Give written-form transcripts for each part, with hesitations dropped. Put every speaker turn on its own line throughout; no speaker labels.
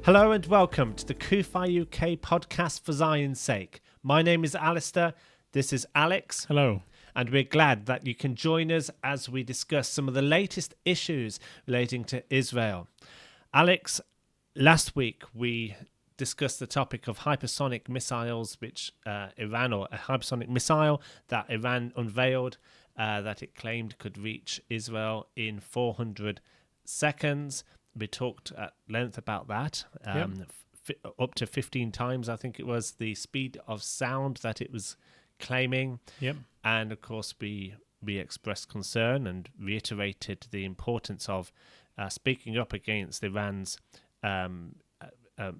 Hello and welcome to the CUFI UK podcast for Zion's sake. My name is Alastair, this is Alex.
Hello.
And we're glad that you can join us as we discuss some of the latest issues relating to Israel. Alex, last week we discussed the topic of hypersonic missiles, which a hypersonic missile that Iran unveiled, that it claimed could reach Israel in 400 seconds. We talked at length about that, up to 15 times, I think it was, the speed of sound that it was claiming.
Yep.
And, of course, we expressed concern and reiterated the importance of speaking up against Iran's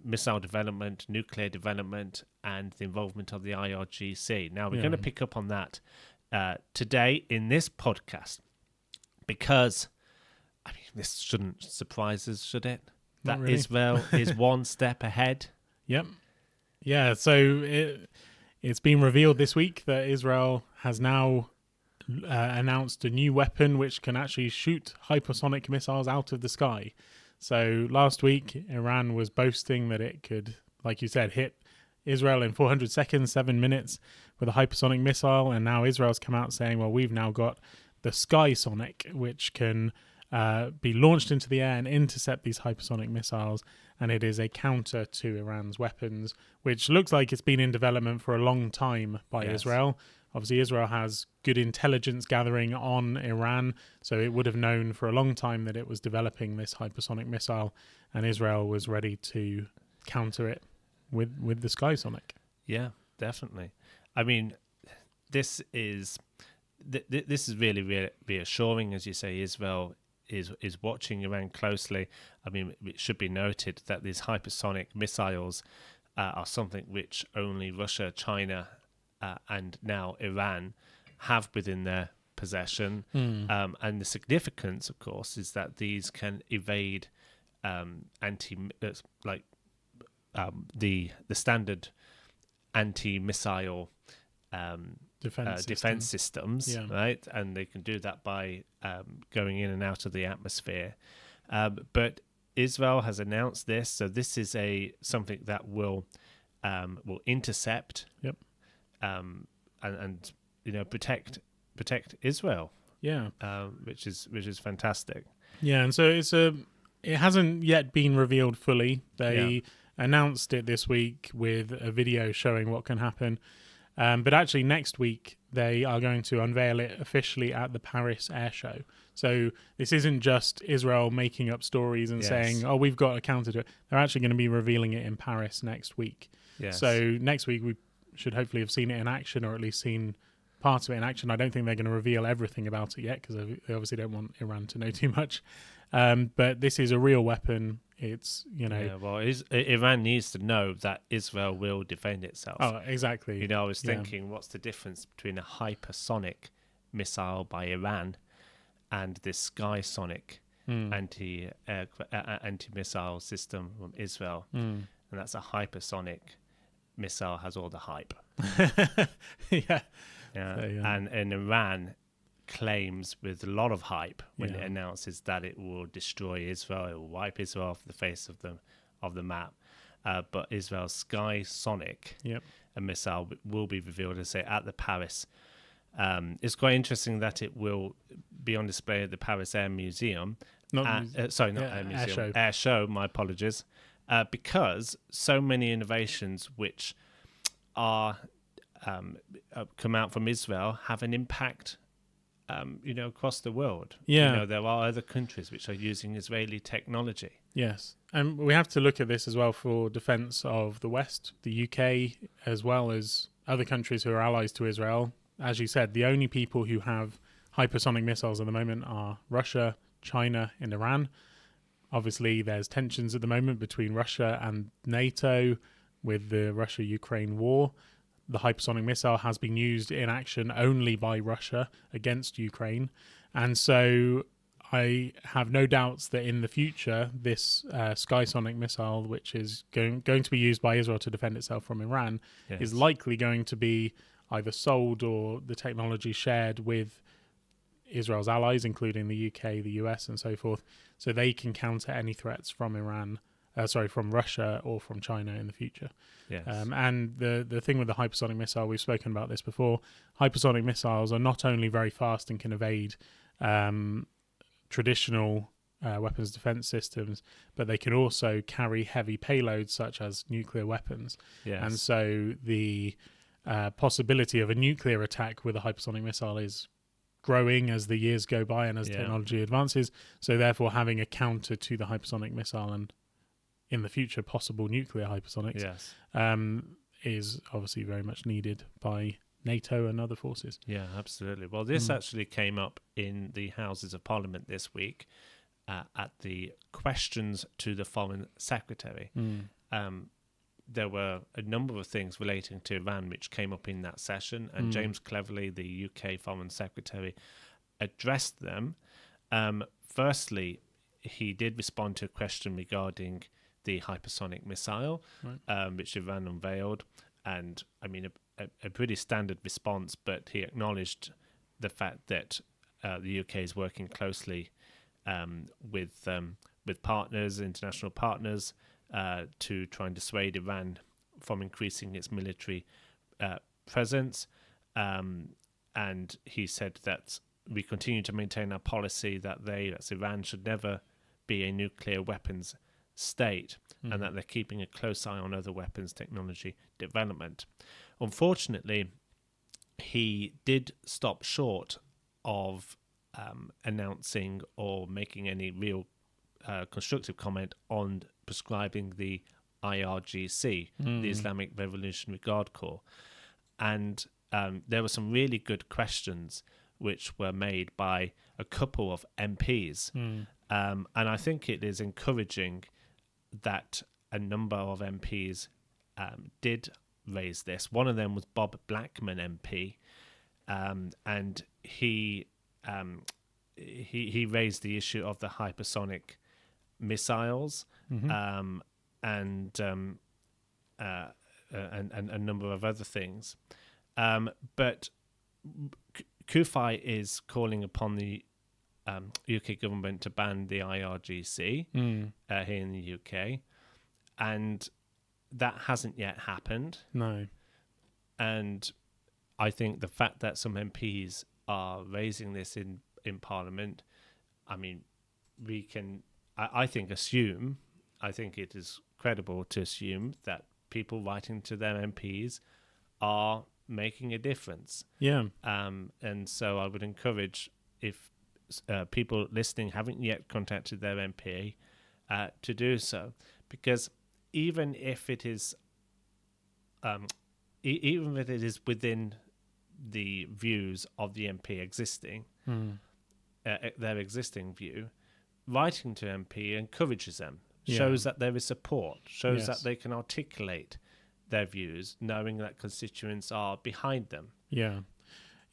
missile development, nuclear development, and the involvement of the IRGC. Now, we're going to pick up on that today in this podcast because, I mean, this shouldn't surprise us, should it?
Not
that
really.
Israel is one step ahead.
Yep. Yeah, so it's been revealed this week that Israel has now announced a new weapon which can actually shoot hypersonic missiles out of the sky. So last week, Iran was boasting that it could, like you said, hit Israel in 400 seconds, 7 minutes with a hypersonic missile. And now Israel's come out saying, well, we've now got the Skysonic, which can be launched into the air and intercept these hypersonic missiles. And it is a counter to Iran's weapons, which looks like it's been in development for a long time by Israel. Obviously, Israel has good intelligence gathering on Iran, so it would have known for a long time that it was developing this hypersonic missile, and Israel was ready to counter it with the Skysonic.
Yeah, definitely. I mean, this is really reassuring, as you say. Israel is watching Iran closely. I mean, it should be noted that these hypersonic missiles are something which only Russia, China, and now Iran have within their possession. And the significance, of course, is that these can evade the standard anti-missile defense systems, right? And they can do that by going in and out of the atmosphere. But Israel has announced this, so this is something that will intercept.
Yep.
And you know, protect Israel.
Yeah.
Which is fantastic.
Yeah, and so it hasn't yet been revealed fully. They announced it this week with a video showing what can happen. But actually next week they are going to unveil it officially at the Paris Air Show. So this isn't just Israel making up stories and saying, oh, we've got a counter to it. They're actually going to be revealing it in Paris next week.
Yes.
So next week we should hopefully have seen it in action, or at least seen parts of it in action. I don't think they're going to reveal everything about it yet because they obviously don't want Iran to know too much. But this is a real weapon. It's, you know...
Yeah, well, Iran needs to know that Israel will defend itself.
Oh, exactly.
You know, I was thinking, what's the difference between a hypersonic missile by Iran and this Skysonic anti-missile system from Israel? And that's a hypersonic missile, has all the hype.
Yeah.
And Iran claims with a lot of hype when it announces that it will destroy Israel, it will wipe Israel off the face of the map. But Israel's Skysonic, a missile, will be revealed, as I say, at the Paris. It's quite interesting that it will be on display at the Paris Air Museum. Air Museum. Air Show, my apologies. Because so many innovations which are come out from Israel have an impact across the world.
Yeah.
You know, there are other countries which are using Israeli technology.
Yes. And we have to look at this as well for defense of the West, the UK, as well as other countries who are allies to Israel. As you said, the only people who have hypersonic missiles at the moment are Russia, China, and Iran. Obviously, there's tensions at the moment between Russia and NATO with the Russia-Ukraine war. The hypersonic missile has been used in action only by Russia against Ukraine. And so I have no doubts that in the future, this Skysonic missile, which is going to be used by Israel to defend itself from Iran, is likely going to be either sold or the technology shared with Israel's allies, including the UK, the US, and so forth, so they can counter any threats from Iran from Russia or from China in the future.
Yes.
And the thing with the hypersonic missile, we've spoken about this before. Hypersonic missiles are not only very fast and can evade traditional weapons defense systems, but they can also carry heavy payloads such as nuclear weapons.
Yes.
And so the possibility of a nuclear attack with a hypersonic missile is growing as the years go by and as technology advances. So therefore, having a counter to the hypersonic missile and in the future possible nuclear hypersonics is obviously very much needed by NATO and other forces.
Yeah, absolutely. Well, this actually came up in the Houses of Parliament this week at the questions to the Foreign Secretary. There were a number of things relating to Iran which came up in that session, and James Cleverly, the UK Foreign Secretary, addressed them. Firstly, he did respond to a question regarding the hypersonic missile, which Iran unveiled, and I mean a pretty standard response, but he acknowledged the fact that the UK is working closely with partners, international partners, to try and dissuade Iran from increasing its military presence. And he said that we continue to maintain our policy that that's Iran, should never be a nuclear weapons state, and that they're keeping a close eye on other weapons technology development. Unfortunately, he did stop short of announcing or making any real constructive comment on prescribing the IRGC, the Islamic Revolutionary Guard Corps. And there were some really good questions which were made by a couple of MPs. And I think it is encouraging that a number of MPs did raise this. One of them was Bob Blackman MP, and he raised the issue of the hypersonic missiles, and a number of other things. But CUFI is calling upon the UK government to ban the IRGC here in the UK, and that hasn't yet happened.
No.
And I think the fact that some MPs are raising this in Parliament, I mean, we can, I think it is credible to assume that people writing to their MPs are making a difference.
Yeah.
And so I would encourage, if people listening haven't yet contacted their MP, to do so, because even if it is within the views of the MP existing, their existing view, writing to MP encourages them, shows that there is support, shows that they can articulate their views, knowing that constituents are behind them.
Yeah,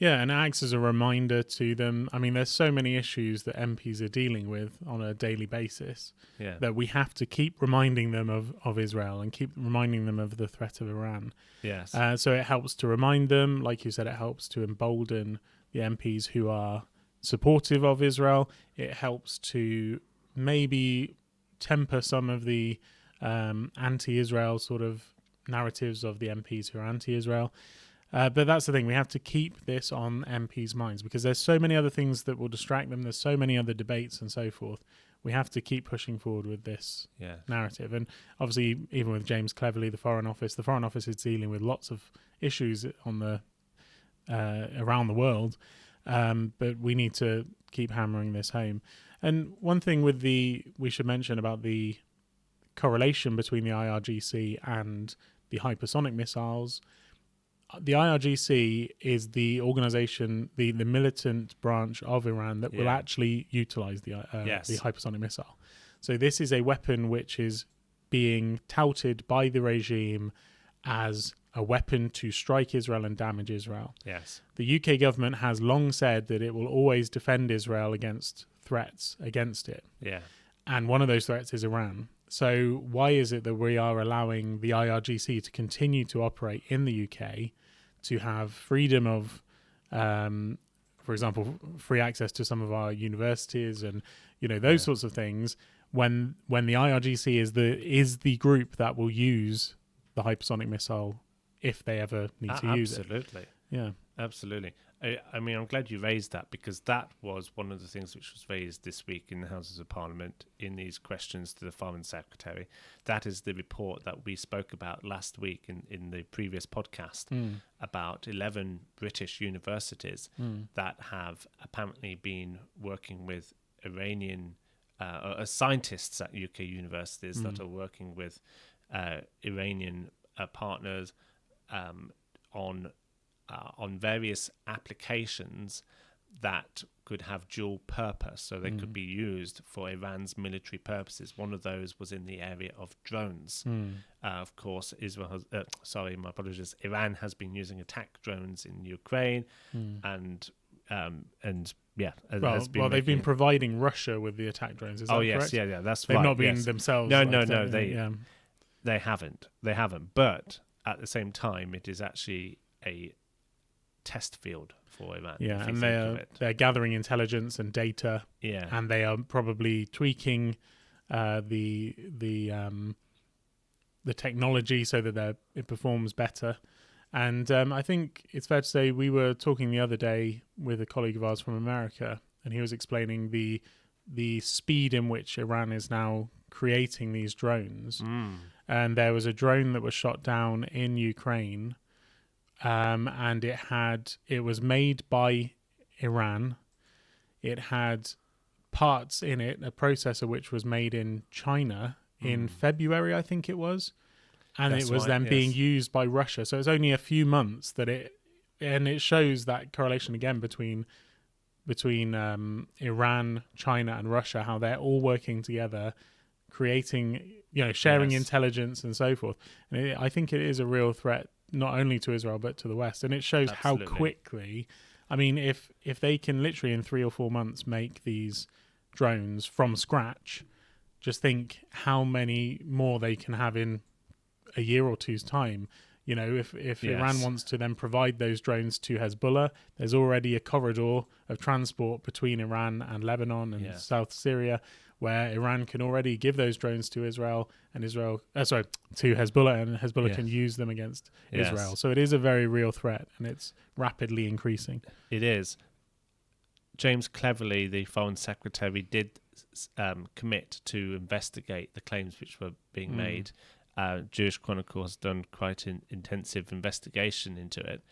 and it acts as a reminder to them. I mean, there's so many issues that MPs are dealing with on a daily basis that we have to keep reminding them of Israel and keep reminding them of the threat of Iran.
Yes.
So it helps to remind them, like you said, it helps to embolden the MPs who are supportive of Israel. It helps to maybe temper some of the anti-Israel sort of narratives of the MPs who are anti-Israel. But that's the thing, we have to keep this on MPs' minds, because there's so many other things that will distract them. There's so many other debates and so forth. We have to keep pushing forward with this narrative. And obviously, even with James Cleverly, the Foreign Office is dealing with lots of issues on the around the world. But we need to keep hammering this home. And one thing we should mention about the correlation between the IRGC and the hypersonic missiles. The IRGC is the organization, the militant branch of Iran that will actually utilize the hypersonic missile. So this is a weapon which is being touted by the regime as a weapon to strike Israel and damage Israel.
Yes.
The UK government has long said that it will always defend Israel against threats against it.
Yeah.
And one of those threats is Iran. So why is it that we are allowing the IRGC to continue to operate in the UK, to have freedom of, for example, free access to some of our universities and, those sorts of things, when the IRGC is the group that will use the hypersonic missile if they ever need to use it.
Absolutely.
Yeah.
Absolutely. I mean, I'm glad you raised that, because that was one of the things which was raised this week in the Houses of Parliament in these questions to the Foreign Secretary. That is the report that we spoke about last week in the previous podcast about 11 British universities that have apparently been working with Iranian scientists at UK universities that are working with Iranian partners on various applications that could have dual purpose, so they could be used for Iran's military purposes. One of those was in the area of drones. Of course, Iran has been using attack drones in Ukraine, and
they've been providing Russia with the attack drones. Is that correct?
That's
They've
right.
not been themselves.
They haven't. But at the same time, it is actually a test field for Iran.
Yeah, and they're gathering intelligence and data.
Yeah,
and they are probably tweaking the technology so that it performs better. And I think it's fair to say we were talking the other day with a colleague of ours from America, and he was explaining the speed in which Iran is now creating these drones. And there was a drone that was shot down in Ukraine. And it was made by Iran. It had parts in it, a processor which was made in China in February, I think it was, and it was then being used by Russia. So it's only a few months it shows that correlation again between Iran, China, and Russia, how they're all working together, creating, sharing intelligence and so forth. And I think it is a real threat, not only to Israel but to the West, and it shows how quickly. I mean, if they can literally in 3 or 4 months make these drones from scratch, just think how many more they can have in a year or two's time. If Iran wants to then provide those drones to Hezbollah, there's already a corridor of transport between Iran and Lebanon and South Syria, where Iran can already give those drones to Israel, and to Hezbollah, and Hezbollah can use them against Israel. So it is a very real threat, and it's rapidly increasing.
It is. James Cleverly, the Foreign Secretary, did commit to investigate the claims which were being made. Jewish Chronicle has done quite an intensive investigation into it.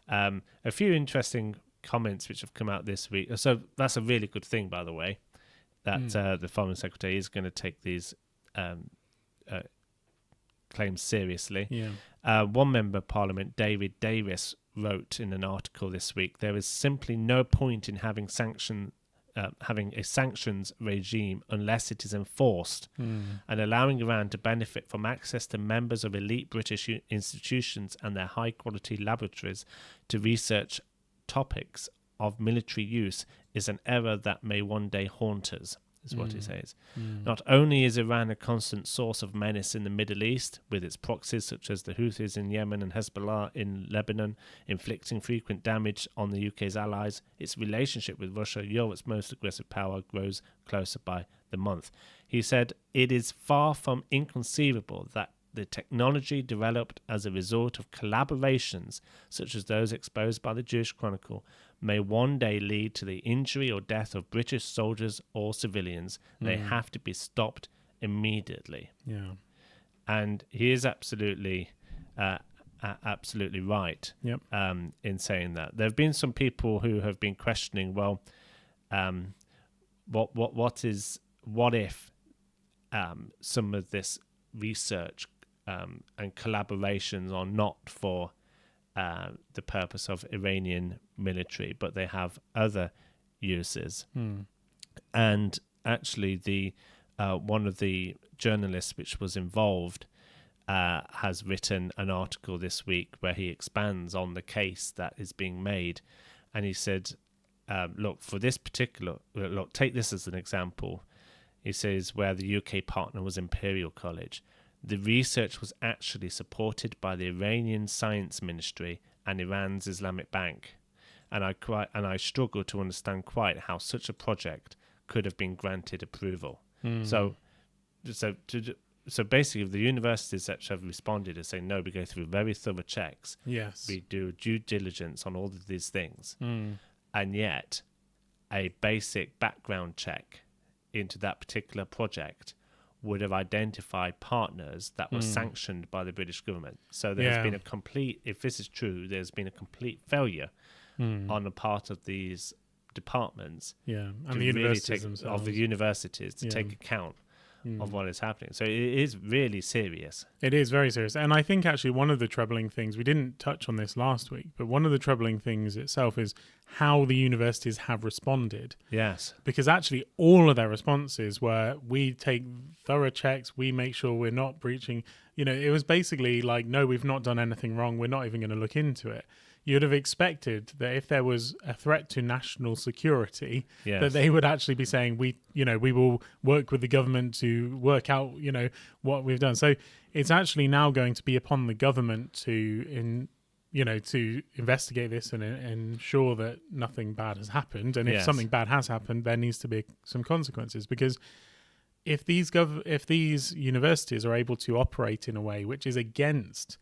A few interesting comments which have come out this week. So that's a really good thing, by the way, that the Foreign Secretary is going to take these claims seriously. One member of Parliament, David Davis, wrote in an article this week, there is simply no point in having a sanctions regime unless it is enforced, and allowing Iran to benefit from access to members of elite British institutions and their high-quality laboratories to research topics of military use is an error that may one day haunt us, is what he says. Not only is Iran a constant source of menace in the Middle East, with its proxies such as the Houthis in Yemen and Hezbollah in Lebanon, inflicting frequent damage on the UK's allies, its relationship with Russia, Europe's most aggressive power, grows closer by the month. He said, it is far from inconceivable that the technology developed as a result of collaborations such as those exposed by the Jewish Chronicle may one day lead to the injury or death of British soldiers or civilians. They have to be stopped immediately. And he is absolutely right in saying that. There have been some people who have been questioning, what if some of this research and collaborations are not for the purpose of Iranian military, but they have other uses. And actually, the one of the journalists which was involved has written an article this week where he expands on the case that is being made, and he said, take this as an example. He says, where the UK partner was Imperial College, the research was actually supported by the Iranian Science Ministry and Iran's Islamic Bank, and I struggle to understand quite how such a project could have been granted approval. So So basically, the universities that have responded are saying, no, we go through very thorough checks.
Yes.
We do due diligence on all of these things. And yet, a basic background check into that particular project would have identified partners that were sanctioned by the British government. So there has been a complete, if this is true, there's been a complete failure on the part of these departments
and the universities themselves.
Of the universities to take account of what is happening. So it is really serious.
It is very serious. And I think actually one of the troubling things, we didn't touch on this last week, but one of the troubling things itself is how the universities have responded.
Yes.
Because actually all of their responses were, we take thorough checks, we make sure we're not breaching. It was basically like, no, we've not done anything wrong, we're not even going to look into it. You'd have expected that if there was a threat to national security, that they would actually be saying, we will work with the government to work out, what we've done. So it's actually now going to be upon the government to investigate this and ensure that nothing bad has happened. And if something bad has happened, there needs to be some consequences. Because if these universities are able to operate in a way which is against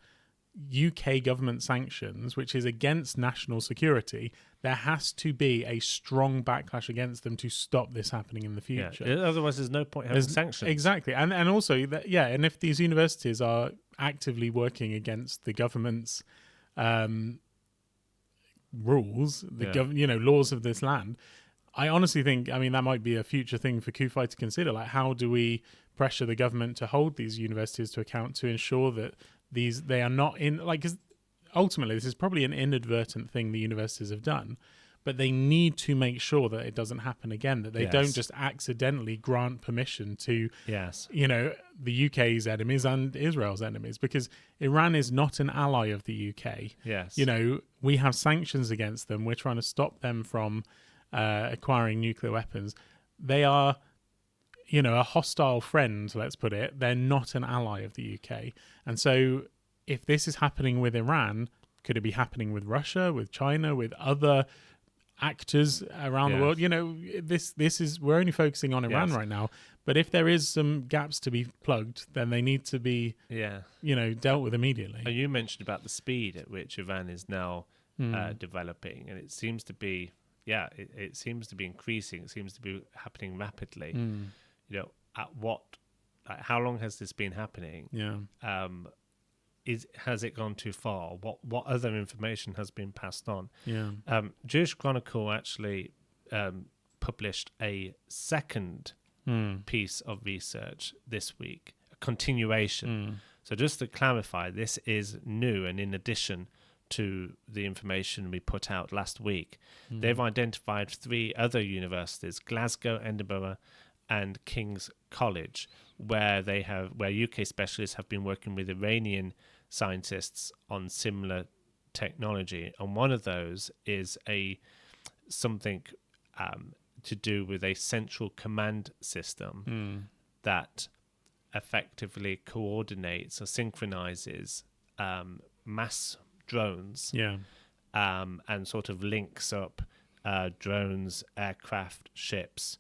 UK government sanctions, which is against national security, there has to be a strong backlash against them to stop this happening in the future.
Otherwise, there's no point having sanctions.
Exactly, and also that, and if these universities are actively working against the government's rules, laws of this land, I honestly think, that might be a future thing for CUFI to consider. Like, how do we pressure the government to hold these universities to account to ensure that they are not in, because ultimately this is probably an inadvertent thing the universities have done, but they need to make sure that it doesn't happen again, that they don't just accidentally grant permission to, the UK's enemies and Israel's enemies, because Iran is not an ally of the UK.
Yes.
We have sanctions against them. We're trying to stop them from acquiring nuclear weapons. They are a hostile friend, let's put it. They're not an ally of the UK. And so if this is happening with Iran, could it be happening with Russia, with China, with other actors around the world? This is, we're only focusing on Iran right now. But if there is some gaps to be plugged, then they need to be, dealt with immediately.
And you mentioned about the speed at which Iran is now developing, and it seems to be, it seems to be increasing. It seems to be happening rapidly. How long has this been happening? Has it gone too far? What other information has been passed on? Jewish Chronicle actually published a second piece of research this week, a continuation. So just to clarify, this is new and in addition to the information we put out last week. They've identified 3 other universities, Glasgow, Edinburgh, and King's College, where UK specialists have been working with Iranian scientists on similar technology, and one of those is something to do with a central command system that effectively coordinates or synchronizes mass drones, and sort of links up drones, aircraft, ships,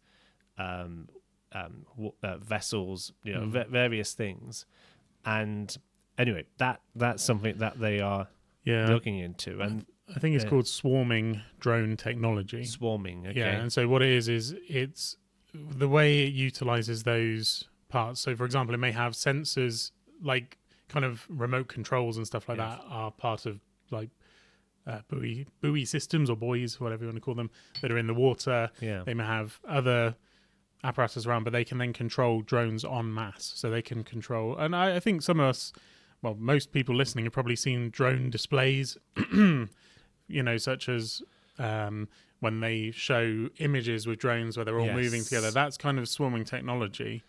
vessels, various things. And anyway, that's something that they are looking into. And
I think it's called swarming drone technology.
Swarming, okay.
Yeah, and so what it is it's the way it utilizes those parts. So, for example, it may have sensors, like kind of remote controls and stuff like that are part of like buoy systems or buoys, whatever you want to call them, that are in the water. They may have other apparatus around, but they can then control drones en masse. So they can control, and I think some of us, well, most people listening have probably seen drone displays, such as when they show images with drones where they're all moving together. That's kind of swarming technology.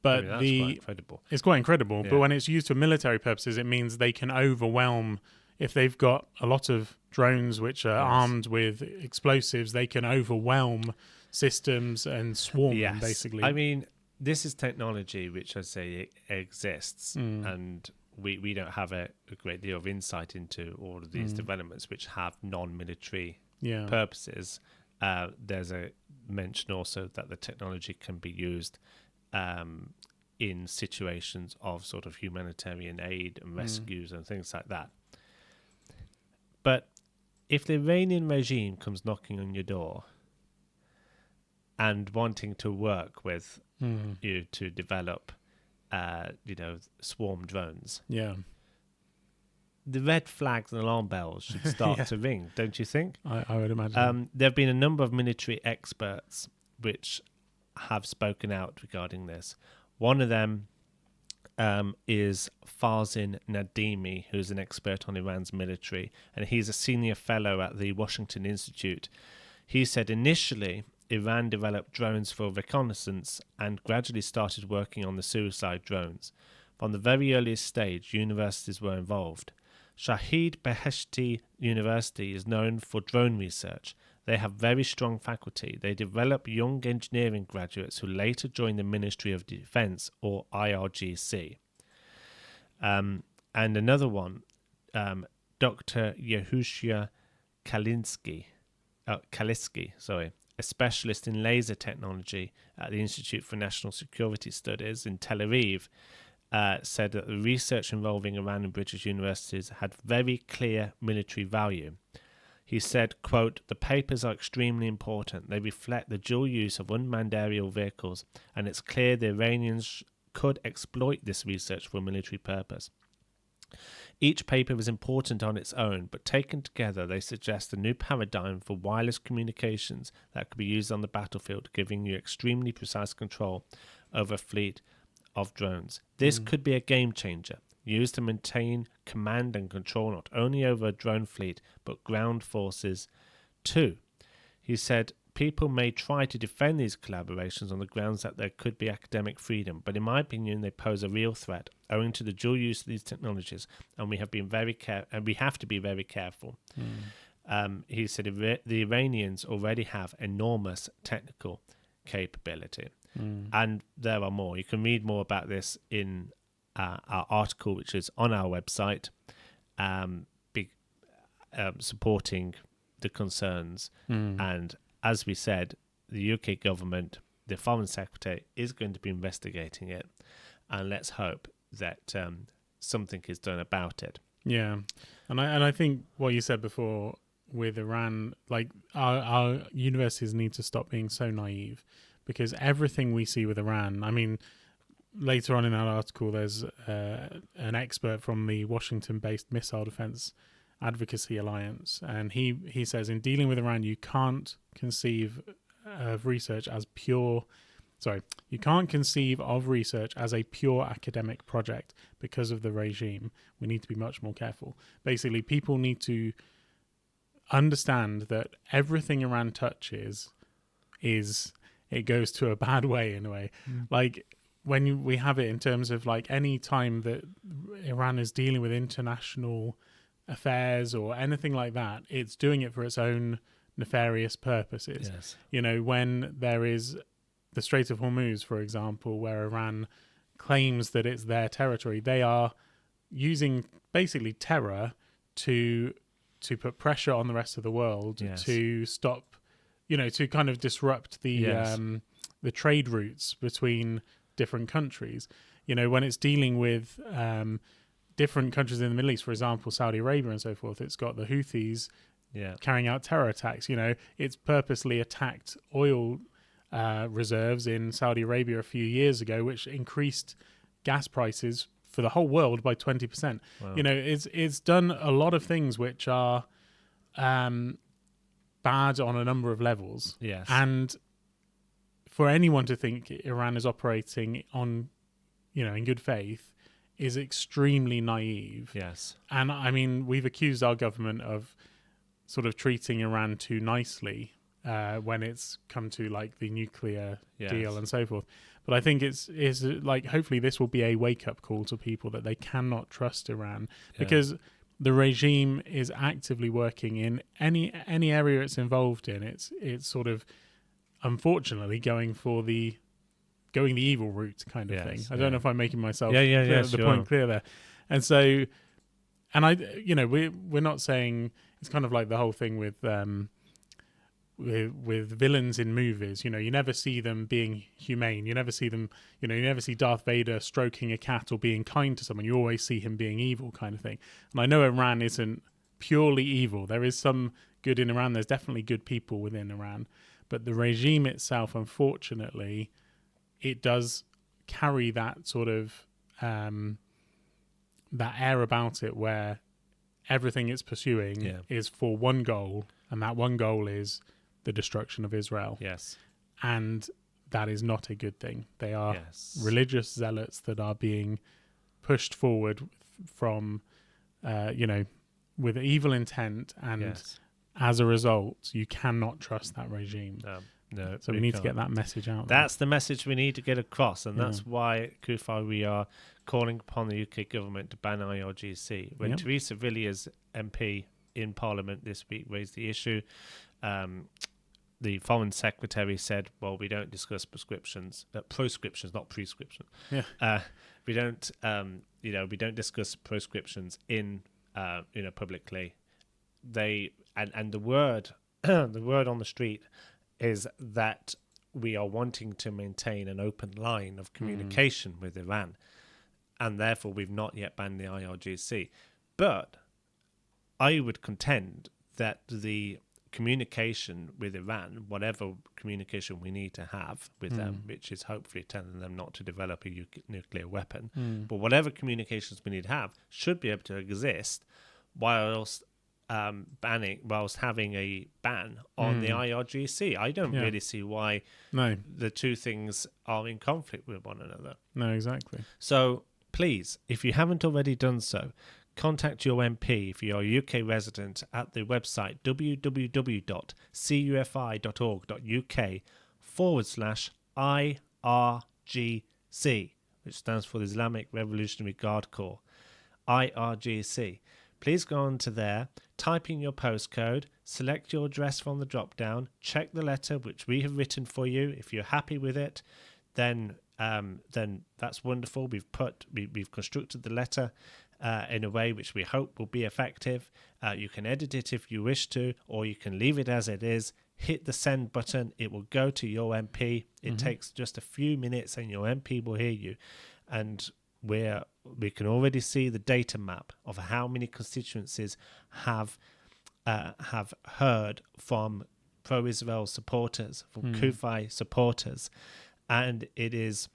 But
that's quite incredible.
It's quite incredible. But when it's used for military purposes, it means they can overwhelm. If they've got a lot of drones which are armed with explosives, they can overwhelm systems and swarm them, basically.
I mean, this is technology which I say exists, and we don't have a great deal of insight into all of these developments which have non-military purposes. There's a mention also that the technology can be used in situations of sort of humanitarian aid and rescues and things like that. But if the Iranian regime comes knocking on your door and wanting to work with you to develop, swarm drones, the red flags and alarm bells should start to ring, don't you think?
I would imagine.
There have been a number of military experts which have spoken out regarding this. One of them is Farzin Nadimi, who's an expert on Iran's military, and he's a senior fellow at the Washington Institute. He said initially Iran developed drones for reconnaissance and gradually started working on the suicide drones. From the very earliest stage, universities were involved. Shahid Beheshti University is known for drone research. They have very strong faculty. They develop young engineering graduates who later join the Ministry of Defense, or IRGC. And another one, Dr. Yehushia Kalinsky, a specialist in laser technology at the Institute for National Security Studies in Tel Aviv, said that the research involving Iran and British universities had very clear military value. He said, quote, "The papers are extremely important. They reflect the dual use of unmanned aerial vehicles, and it's clear the Iranians could exploit this research for a military purpose. Each paper is important on its own, but taken together they suggest a new paradigm for wireless communications that could be used on the battlefield, giving you extremely precise control over a fleet of drones. This could be a game changer, used to maintain command and control not only over a drone fleet, but ground forces too." He said, "People may try to defend these collaborations on the grounds that there could be academic freedom, but in my opinion they pose a real threat owing to the dual use of these technologies, and we have to be very careful." He said the Iranians already have enormous technical capability. And there are more. You can read more about this in our article, which is on our website, supporting the concerns. And as we said, the UK government, the Foreign Secretary, is going to be investigating it. And let's hope that something is done about it.
Yeah. And I think what you said before with Iran, like our universities need to stop being so naive, because everything we see with Iran, I mean, later on in our article, there's an expert from the Washington-based Missile Defense Advocacy Alliance, and he says in dealing with Iran, you can't conceive of research as you can't conceive of research as a pure academic project because of the regime. We need to be much more careful. Basically, people need to understand that everything Iran touches it goes to a bad way in a way. Like when we have it in terms of like any time that Iran is dealing with international affairs or anything like that, it's doing it for its own nefarious purposes.
Yes.
You know, when there is the Strait of Hormuz, for example, where Iran claims that it's their territory, they are using basically terror to put pressure on the rest of the world to stop, to kind of disrupt the trade routes between different countries. When it's dealing with different countries in the Middle East, for example, Saudi Arabia and so forth, it's got the Houthis carrying out terror attacks. It's purposely attacked oil reserves in Saudi Arabia a few years ago, which increased gas prices for the whole world by 20%. Wow. It's done a lot of things which are bad on a number of levels.
Yes.
And for anyone to think Iran is operating on, in good faith is extremely naive.
Yes.
And I mean, we've accused our government of sort of treating Iran too nicely when it's come to like the nuclear deal and so forth. But I think it's like, hopefully this will be a wake-up call to people that they cannot trust Iran because the regime is actively working in any area it's involved in. It's sort of, unfortunately, going the evil route kind of thing. I don't know if I'm making myself the point clear there. And so, and we're not saying, it's kind of like the whole thing with with villains in movies. You never see them being humane. You never see them. You never see Darth Vader stroking a cat or being kind to someone. You always see him being evil, kind of thing. And I know Iran isn't purely evil. There is some good in Iran. There's definitely good people within Iran, but the regime itself, unfortunately, it does carry that sort of that air about it, where everything it's pursuing is for one goal, and that one goal is the destruction of Israel.
Yes.
And that is not a good thing. They are religious zealots that are being pushed forward from, with evil intent, and as a result, you cannot trust that regime.
No,
so we need to get that message out.
That's the message we need to get across, and that's why at CUFI we are calling upon the UK government to ban IRGC. When Theresa Villiers, MP in Parliament this week, raised the issue, the Foreign Secretary said, "Well, we don't discuss proscriptions, not prescription. We don't, we don't discuss proscriptions in, publicly." And the word, the word on the street is that we are wanting to maintain an open line of communication with Iran, and therefore we've not yet banned the IRGC. But I would contend that the communication with Iran, whatever communication we need to have with them, which is hopefully telling them not to develop a nuclear weapon, but whatever communications we need to have should be able to exist whilst having a ban on the IRGC. I don't really see why the two things are in conflict with one another.
No, exactly.
So please, if you haven't already done so, contact your MP if you're a UK resident at the website www.cufi.org.uk/IRGC, which stands for the Islamic Revolutionary Guard Corps, IRGC. Please go on to there, type in your postcode, select your address from the drop-down, check the letter which we have written for you. If you're happy with it, then that's wonderful. We've constructed the letter in a way which we hope will be effective. You can edit it if you wish to, or you can leave it as it is. Hit the send button. It will go to your MP. It takes just a few minutes, and your MP will hear you. And we can already see the data map of how many constituencies have heard from pro-Israel supporters, from CUFI supporters, and it is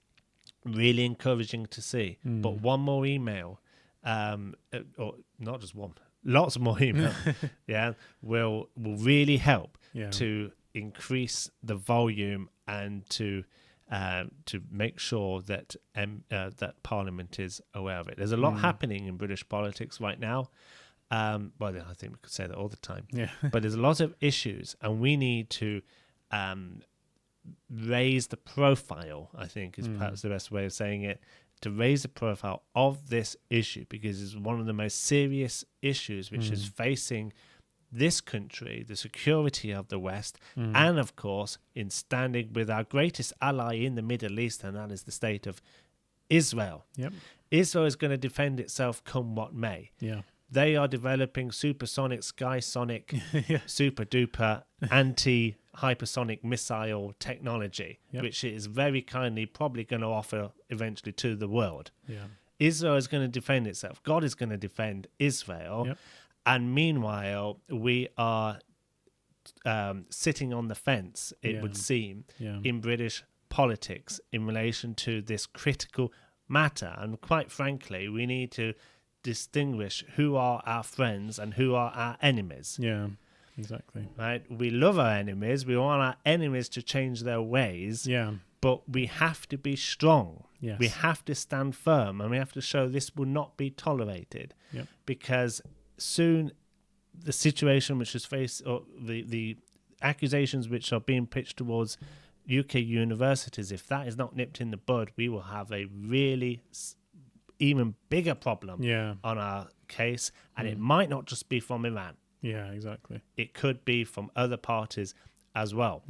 really encouraging to see. But one more email, or not just one, lots more email, will really help to increase the volume and to make sure that that Parliament is aware of it. There's a lot happening in British politics right now. Well, I think we could say that all the time. Yeah. But there's a lot of issues, and we need to raise the profile, I think is perhaps the best way of saying it, to raise the profile of this issue, because it's one of the most serious issues which is facing this country, the security of the West, and of course in standing with our greatest ally in the Middle East, and that is the state of Israel. Israel is going to defend itself come what may. They are developing supersonic, skysonic, super duper anti-hypersonic missile technology, which it is very kindly probably going to offer eventually to the world. Israel is going to defend itself. God is going to defend Israel. And meanwhile, we are sitting on the fence, it would seem, in British politics in relation to this critical matter. And quite frankly, we need to distinguish who are our friends and who are our enemies.
Exactly.
Right? We love our enemies. We want our enemies to change their ways. But we have to be strong. We have to stand firm, and we have to show this will not be tolerated. Because soon the situation which is faced, or the accusations which are being pitched towards UK universities, if that is not nipped in the bud, we will have a really even bigger problem on our case, and it might not just be from Iran.
Exactly.
It could be from other parties as well.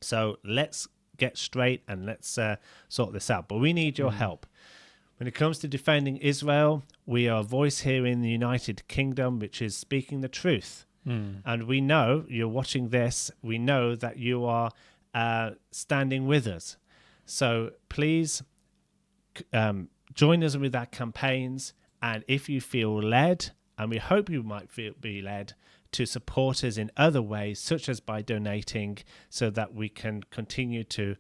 So let's get straight and let's sort this out. But we need your help. When it comes to defending Israel, we are a voice here in the United Kingdom which is speaking the truth And we know you're watching this. We know that you are standing with us. So please join us with our campaigns. And if you feel led, and we hope you might be led, to support us in other ways, such as by donating, so that we can continue to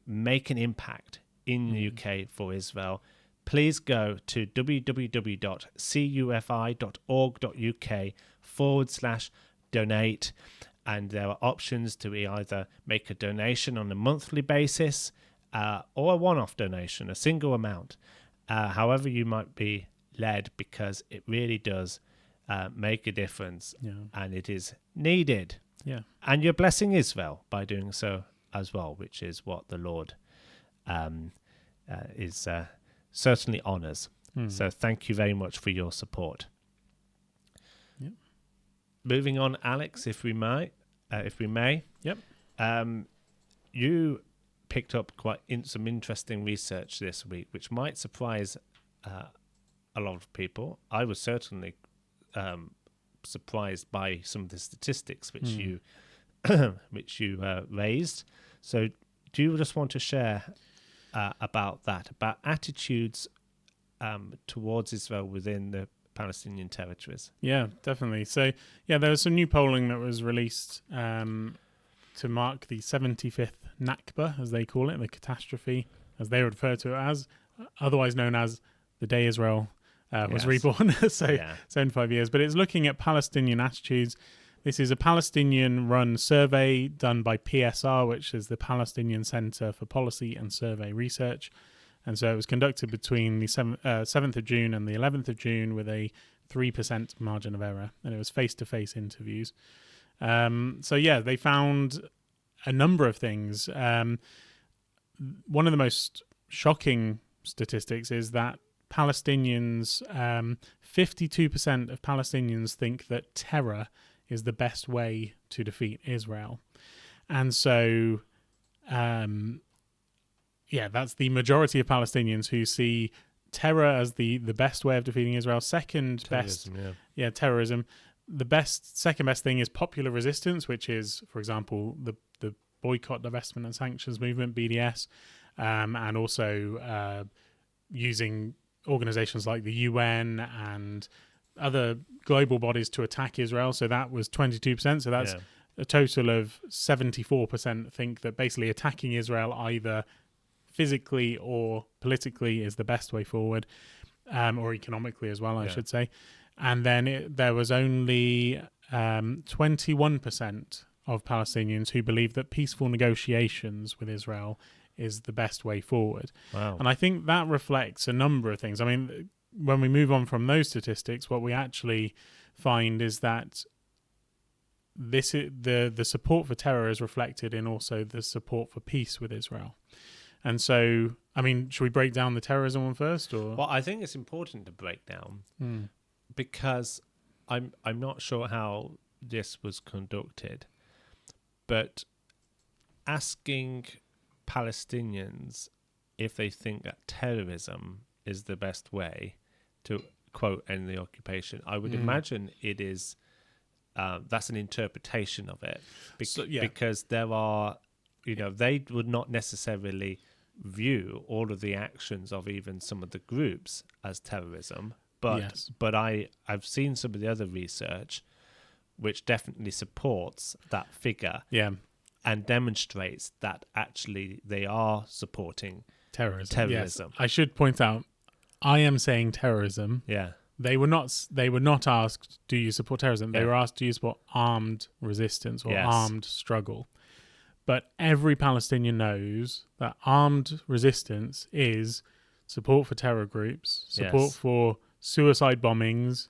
make an impact in the UK for Israel, please go to www.cufi.org.uk/donate, and there are options to either make a donation on a monthly basis or a one-off donation, a single amount, however you might be led, because it really does make a difference, and it is needed.
Yeah.
And you're blessing Israel by doing so as well, which is what the Lord is certainly honours. So thank you very much for your support.
Yep.
Moving on, Alex, if we may.
Yep.
You picked up some interesting research this week, which might surprise a lot of people. I was certainly surprised by some of the statistics which you raised. So do you just want to share about attitudes towards Israel within the Palestinian territories?
Yeah, definitely. So, there was some new polling that was released to mark the 75th Nakba, as they call it, the catastrophe, as they refer to it as, otherwise known as the day Israel was reborn. 75 years. But it's looking at Palestinian attitudes. This is a Palestinian-run survey done by PSR, which is the Palestinian Center for Policy and Survey Research. And so it was conducted between the 7th of June and the 11th of June with a 3% margin of error. And it was face-to-face interviews. They found a number of things. One of the most shocking statistics is that Palestinians, 52% of Palestinians think that terror is the best way to defeat Israel. And so, that's the majority of Palestinians who see terror as the best way of defeating Israel. Terrorism. The second best thing is popular resistance, which is, for example, the boycott, divestment and sanctions movement, BDS, and also using organizations like the UN and other global bodies to attack Israel. So that was 22%. So that's a total of 74% think that basically attacking Israel either physically or politically is the best way forward, or economically as well, I should say. And then there was only 21% of Palestinians who believe that peaceful negotiations with Israel is the best way forward.
Wow.
And I think that reflects a number of things. I mean, when we move on from those statistics, what we actually find is that the support for terror is reflected in also the support for peace with Israel. And so, I mean, should we break down the terrorism one first? Or?
Well, I think it's important to break down because I'm not sure how this was conducted, but asking Palestinians if they think that terrorism is the best way to, quote, end the occupation, I would imagine it is, that's an interpretation of it. Because there are, they would not necessarily view all of the actions of even some of the groups as terrorism. But I've seen some of the other research which definitely supports that figure.
Yeah.
And demonstrates that actually they are supporting terrorism.
Yes. I should point out, I am saying terrorism.
Yeah.
They were not asked, do you support terrorism? They were asked, do you support armed resistance or armed struggle? But every Palestinian knows that armed resistance is support for terror groups, support for suicide bombings,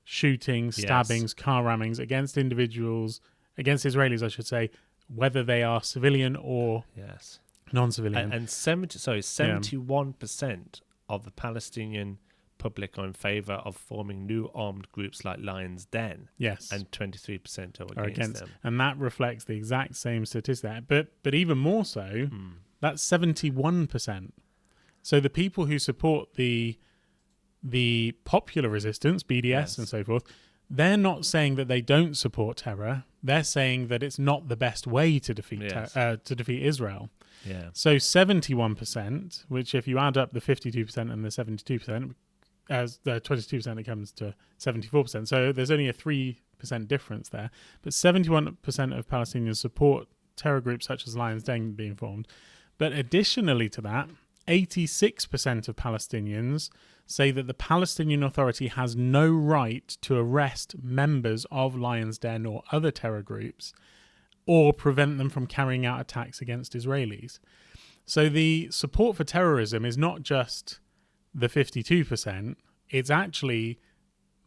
shootings, stabbings, car rammings against individuals, against Israelis, I should say, whether they are civilian or non-civilian.
And 71% of the Palestinian public are in favour of forming new armed groups like Lion's Den.
Yes.
And 23% are against them.
And that reflects the exact same statistic. But even more so, that's 71%. So the people who support the popular resistance, BDS and so forth, they're not saying that they don't support terror. They're saying that it's not the best way to defeat to defeat Israel.
Yeah.
So 71%, which if you add up the 52% and the 72%, as the 22%, it comes to 74%. So there's only a 3% difference there. But 71% of Palestinians support terror groups such as Lion's Den being formed. But additionally to that, 86% of Palestinians say that the Palestinian Authority has no right to arrest members of Lion's Den or other terror groups or prevent them from carrying out attacks against Israelis. So the support for terrorism is not just the 52%, it's actually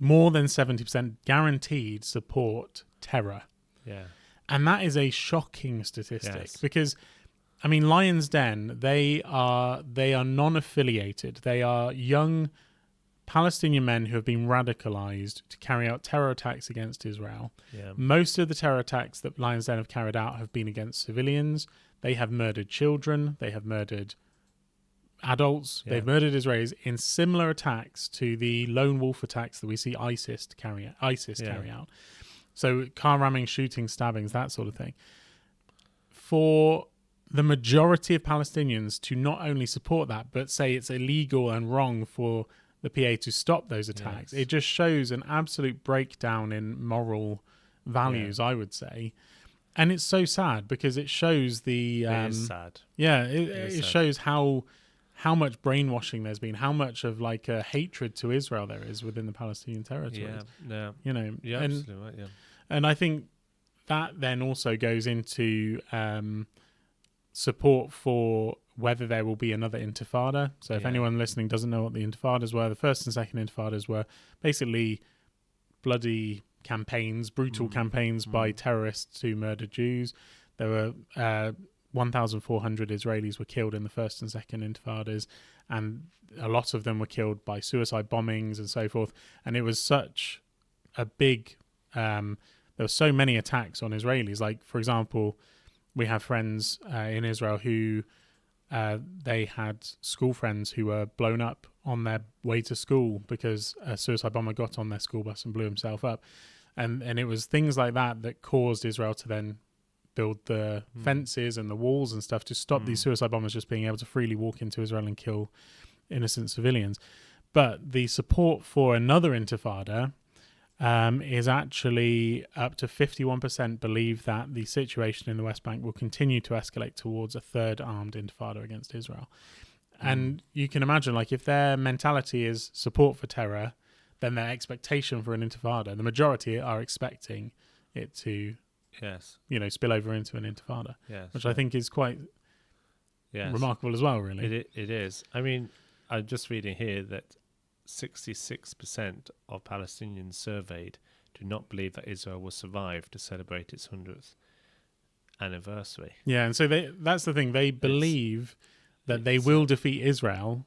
more than 70% guaranteed support terror.
Yeah.
And that is a shocking statistic because, I mean, Lion's Den, they are non-affiliated. They are young Palestinian men who have been radicalized to carry out terror attacks against Israel.
Yeah.
Most of the terror attacks that Lion's Den have carried out have been against civilians. They have murdered children. They have murdered adults. They've murdered Israelis in similar attacks to the lone wolf attacks that we see ISIS carry out. So car ramming, shooting, stabbings, that sort of thing. For the majority of Palestinians to not only support that, but say it's illegal and wrong for the PA to stop those attacks, it just shows an absolute breakdown in moral values, I would say. And it's so sad because it shows the...
it is sad.
Yeah, it shows how much brainwashing there's been, how much of like a hatred to Israel there is within the Palestinian territories. You know,
absolutely right. Yeah,
and I think that then also goes into support for whether there will be another intifada. So if anyone listening doesn't know what the intifadas were, the first and second intifadas were basically bloody campaigns, brutal campaigns by terrorists who murdered Jews. There were 1,400 Israelis were killed in the first and second intifadas, and a lot of them were killed by suicide bombings and so forth. And it was such a big... there were so many attacks on Israelis. Like, for example, we have friends in Israel who they had school friends who were blown up on their way to school because a suicide bomber got on their school bus and blew himself up. And it was things like that caused Israel to then build the fences and the walls and stuff to stop these suicide bombers just being able to freely walk into Israel and kill innocent civilians. But the support for another intifada is actually up to 51% believe that the situation in the West Bank will continue to escalate towards a third armed intifada against Israel. And you can imagine, like, if their mentality is support for terror, then their expectation for an intifada, the majority are expecting it to, spill over into an intifada, which I think is quite remarkable as well, really.
It is. I mean, I'm just reading here that 66% of Palestinians surveyed do not believe that Israel will survive to celebrate its 100th anniversary.
Yeah, and so that's the thing. They believe that they will defeat Israel.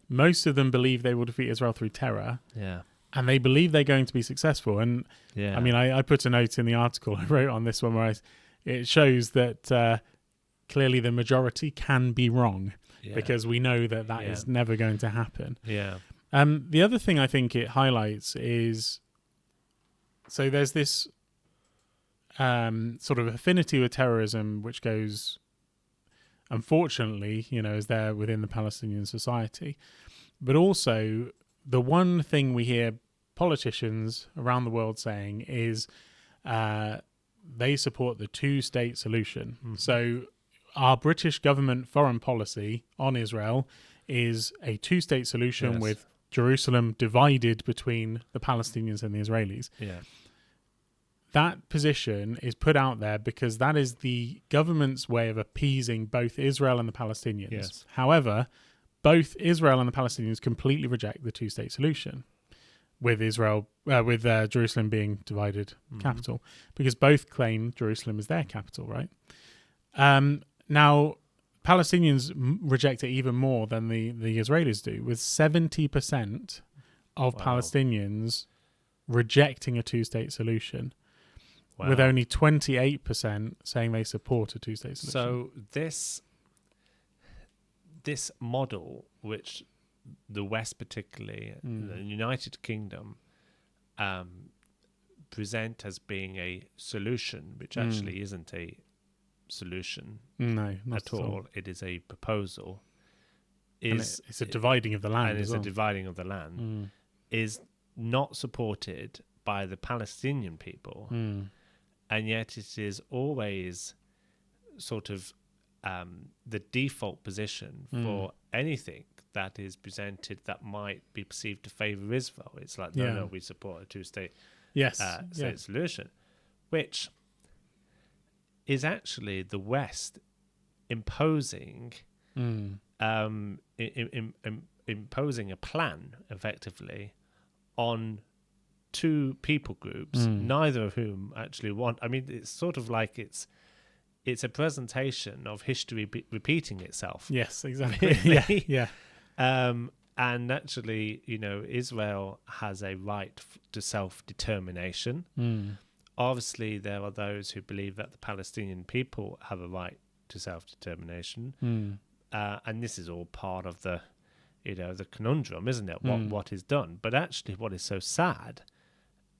Most of them believe they will defeat Israel through terror.
Yeah.
And they believe they're going to be successful. And I mean, I put a note in the article I wrote on this one where it shows that clearly the majority can be wrong because we know that is never going to happen.
Yeah.
The other thing I think it highlights is, so there's this sort of affinity with terrorism, which goes, unfortunately, is there within the Palestinian society. But also, the one thing we hear politicians around the world saying is they support the two-state solution. Mm-hmm. So our British government foreign policy on Israel is a two-state solution with Jerusalem divided between the Palestinians and the Israelis.
Yeah.
That position is put out there because that is the government's way of appeasing both Israel and the Palestinians.
Yes.
However, both Israel and the Palestinians completely reject the two-state solution, with Jerusalem being divided capital, because both claim Jerusalem is their capital, right? Now, Palestinians reject it even more than the Israelis do, with 70% of Palestinians rejecting a two-state solution, with only 28% saying they support a two-state solution.
So this model, which the West particularly, the United Kingdom, present as being a solution, which actually isn't a solution
No, not
at all. It is a proposal.
It's a dividing of the land.
And it's
as well.
a dividing of the land. Is not supported by the Palestinian people, and yet it is always sort of the default position for anything that is presented that might be perceived to favour Israel. It's like, no, we support a two-state state solution, which is actually the West imposing imposing a plan effectively on two people groups, neither of whom actually want. I mean, it's sort of like it's a presentation of history repeating itself.
Yes, exactly. Yeah.
And actually, Israel has a right to self-determination. Obviously, there are those who believe that the Palestinian people have a right to self-determination, and this is all part of the conundrum, isn't it? What is done? But actually, what is so sad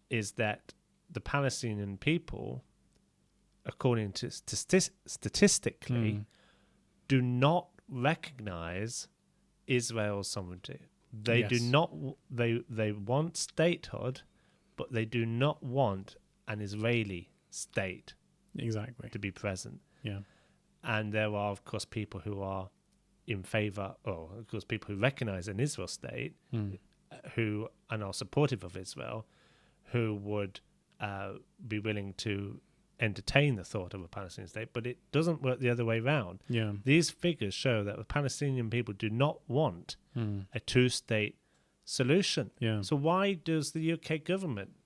is that the Palestinian people, according to statistically, do not recognize Israel's sovereignty. They do not. They want statehood, but they do not want an Israeli state to be present. Yeah, and there are, of course, people who are in favor, or of course, people who recognize an Israel state, who and are supportive of Israel, who would be willing to entertain the thought of a Palestinian state, but it doesn't work the other way around. Yeah. These figures show that the Palestinian people do not want a two-state solution. Yeah. So why does the UK government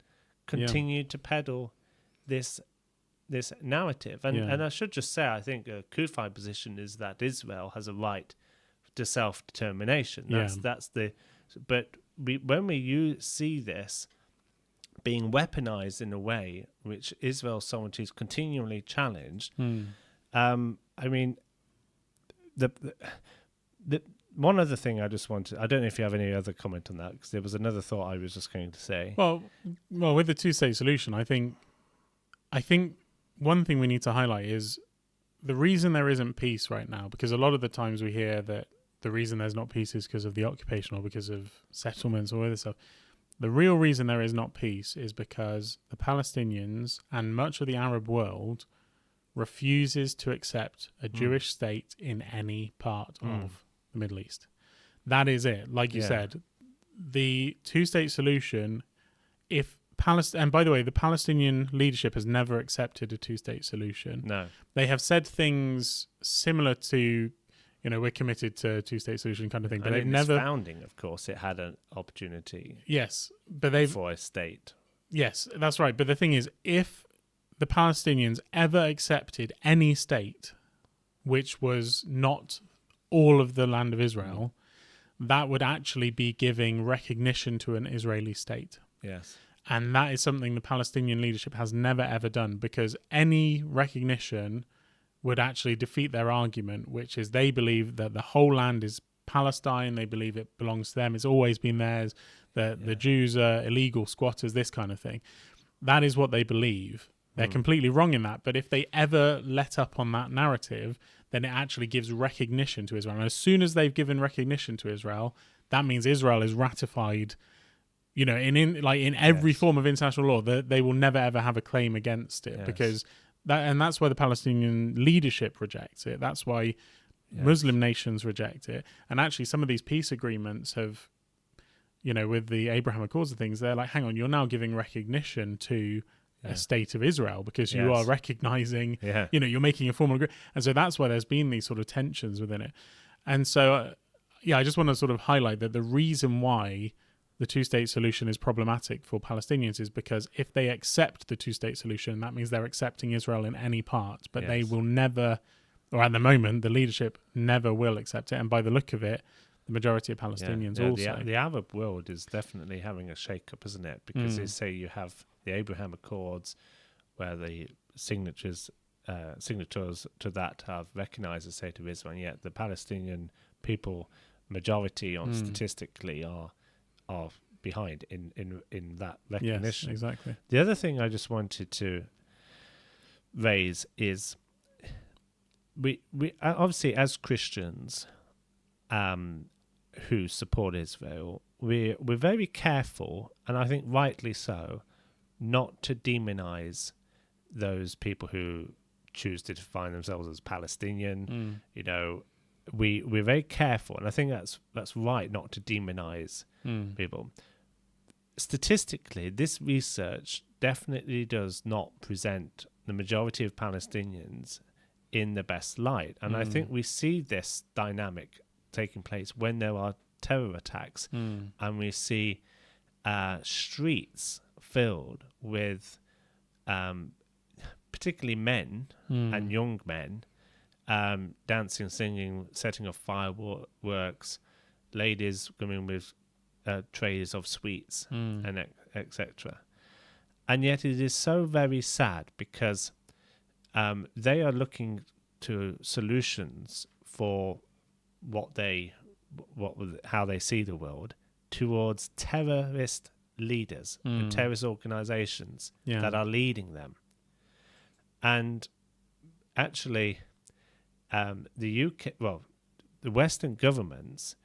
continue to peddle this narrative? And I should just say, I think a CUFI position is that Israel has a right to self-determination. When we see this being weaponized in a way which Israel's sovereignty is continually challenged. I mean, the one other thing I just wanted, I don't know if you have any other comment on that, because there was another thought I was just going to say.
Well, with the two-state solution, I think one thing we need to highlight is the reason there isn't peace right now, because a lot of the times we hear that the reason there's not peace is because of the occupation or because of settlements or other stuff. The real reason there is not peace is because the Palestinians and much of the Arab world refuses to accept a Jewish state in any part of the Middle East. That is it. Like you said, the two-state solution, and by the way, the Palestinian leadership has never accepted a two-state solution. No. They have said things similar to, we're committed to a two-state solution kind of thing, but they've never...
founding, of course, it had an opportunity.
Yes, but for
a state.
Yes, that's right. But the thing is, if the Palestinians ever accepted any state, which was not all of the land of Israel, that would actually be giving recognition to an Israeli state. Yes. And that is something the Palestinian leadership has never, ever done, because any recognition would actually defeat their argument, which is they believe that the whole land is Palestine. They believe it belongs to them. It's always been theirs. The Jews are illegal squatters, this kind of thing. That is what they believe. They're completely wrong in that. But if they ever let up on that narrative, then it actually gives recognition to Israel. And as soon as they've given recognition to Israel, that means Israel is ratified, in every form of international law. They will never, ever have a claim against it because... that's why the Palestinian leadership rejects it. That's why Muslim nations reject it. And actually, some of these peace agreements have, with the Abraham Accords and things, they're like, hang on, you're now giving recognition to a state of Israel because you are recognizing, you're making a formal agreement. And so that's why there's been these sort of tensions within it. And so, I just want to sort of highlight that the reason why the two-state solution is problematic for Palestinians is because if they accept the two-state solution, that means they're accepting Israel in any part, but they will never, or at the moment, the leadership never will accept it. And by the look of it, the majority of Palestinians also.
The Arab world is definitely having a shake-up, isn't it? Because they say you have the Abraham Accords, where the signatories to that have recognized the state of Israel, and yet the Palestinian people, majority statistically, are behind in that recognition.
Yes, exactly.
The other thing I just wanted to raise is we obviously, as Christians who support Israel, we're very careful, and I think rightly so, not to demonize those people who choose to define themselves as Palestinian. You know, we're very careful, and I think that's right, not to demonize people. Statistically, this research definitely does not present the majority of Palestinians in the best light, and I think we see this dynamic taking place when there are terror attacks, and we see streets filled with particularly men and young men dancing, singing, setting off fireworks, ladies coming with trays of sweets and etc. And yet it is so very sad because they are looking to solutions for how they see the world towards terrorist leaders and terrorist organizations that are leading them. And actually, the UK, the Western governments,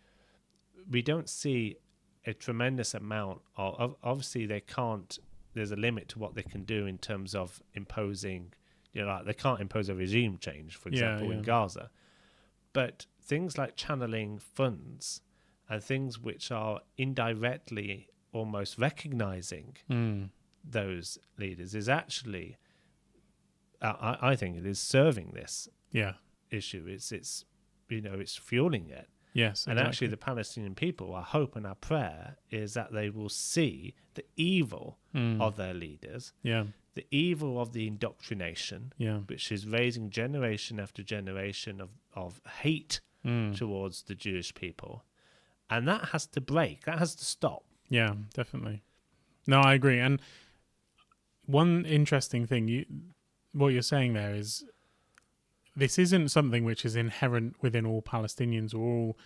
we don't see a tremendous amount of, obviously they can't, there's a limit to what they can do in terms of imposing, like they can't impose a regime change, for example, in Gaza. But things like channeling funds and things which are indirectly almost recognizing those leaders is actually, I think it is serving this issue. It's fueling it.
Yes,
and actually the Palestinian people, our hope and our prayer is that they will see the evil of their leaders, the evil of the indoctrination, which is raising generation after generation of hate towards the Jewish people. And that has to break. That has to stop. Yeah,
definitely. No, I agree. And one interesting thing, what you're saying there is this isn't something which is inherent within all Palestinians or all,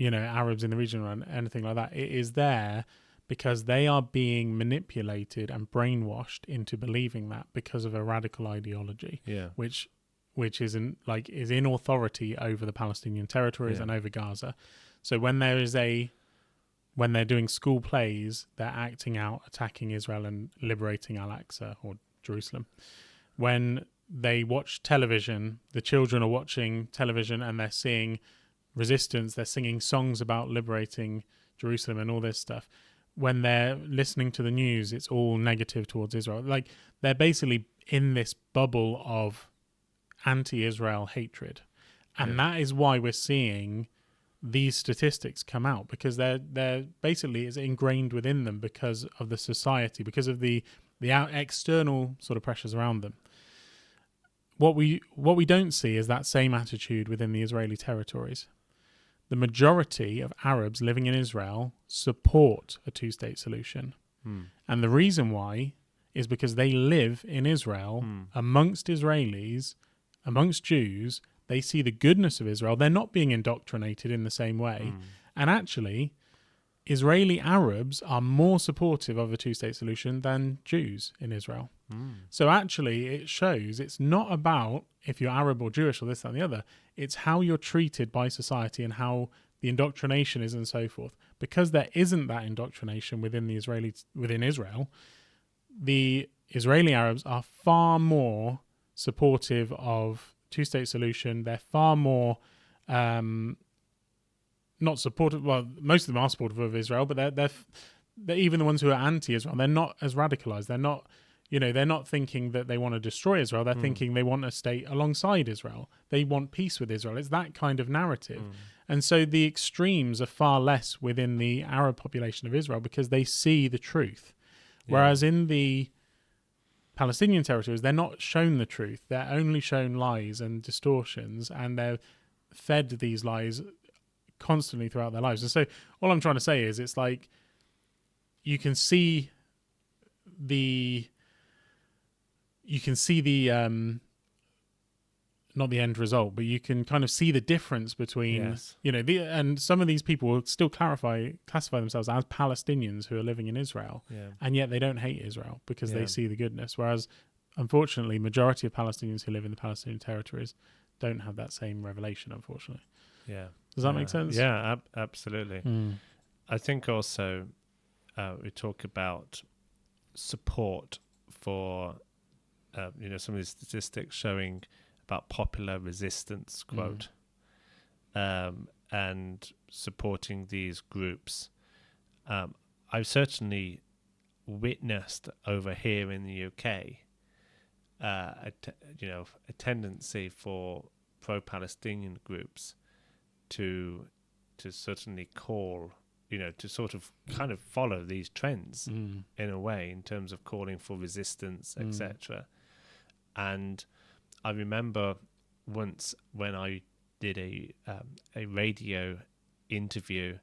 Arabs in the region or anything like that. It is there because they are being manipulated and brainwashed into believing that because of a radical ideology, which is in authority over the Palestinian territories and over Gaza. So when they're doing school plays, they're acting out, attacking Israel and liberating Al-Aqsa or Jerusalem. When they watch television, the children are watching television and they're seeing resistance, they're singing songs about liberating Jerusalem and all this stuff. When they're listening to the news, it's all negative towards Israel. Like, they're basically in this bubble of anti-Israel hatred. And that is why we're seeing these statistics come out, because they're basically is ingrained within them because of the society, because of the external sort of pressures around them. What we don't see is that same attitude within the Israeli territories. The majority of Arabs living in Israel support a two-state solution. And the reason why is because they live in Israel amongst Israelis, amongst Jews. They see the goodness of Israel. They're not being indoctrinated in the same way. And actually, Israeli Arabs are more supportive of a two-state solution than Jews in Israel. So actually, it shows it's not about if you're Arab or Jewish or this, that, and the other. It's how you're treated by society and how the indoctrination is and so forth. Because there isn't that indoctrination within Israel, the Israeli Arabs are far more supportive of two-state solution. They're far more not supportive. Well, most of them are supportive of Israel, but they're even the ones who are anti-Israel. They're not as radicalized. They're not, they're not thinking that they want to destroy Israel. They're thinking they want a state alongside Israel. They want peace with Israel. It's that kind of narrative. And so the extremes are far less within the Arab population of Israel because they see the truth. Whereas in the Palestinian territories, they're not shown the truth. They're only shown lies and distortions, and they're fed these lies constantly throughout their lives. And so all I'm trying to say is it's like you can see the not the end result, but you can kind of see the difference between, and some of these people will still classify themselves as Palestinians who are living in Israel, and yet they don't hate Israel because they see the goodness. Whereas, unfortunately, majority of Palestinians who live in the Palestinian territories don't have that same revelation, unfortunately.
Yeah.
Does that make sense?
Yeah, absolutely. I think also we talk about support for, some of these statistics showing about popular resistance, quote, and supporting these groups. I've certainly witnessed over here in the UK a tendency for pro-Palestinian groups to certainly call, to sort of kind of follow these trends in a way, in terms of calling for resistance, etc. And I remember once when I did a radio interview,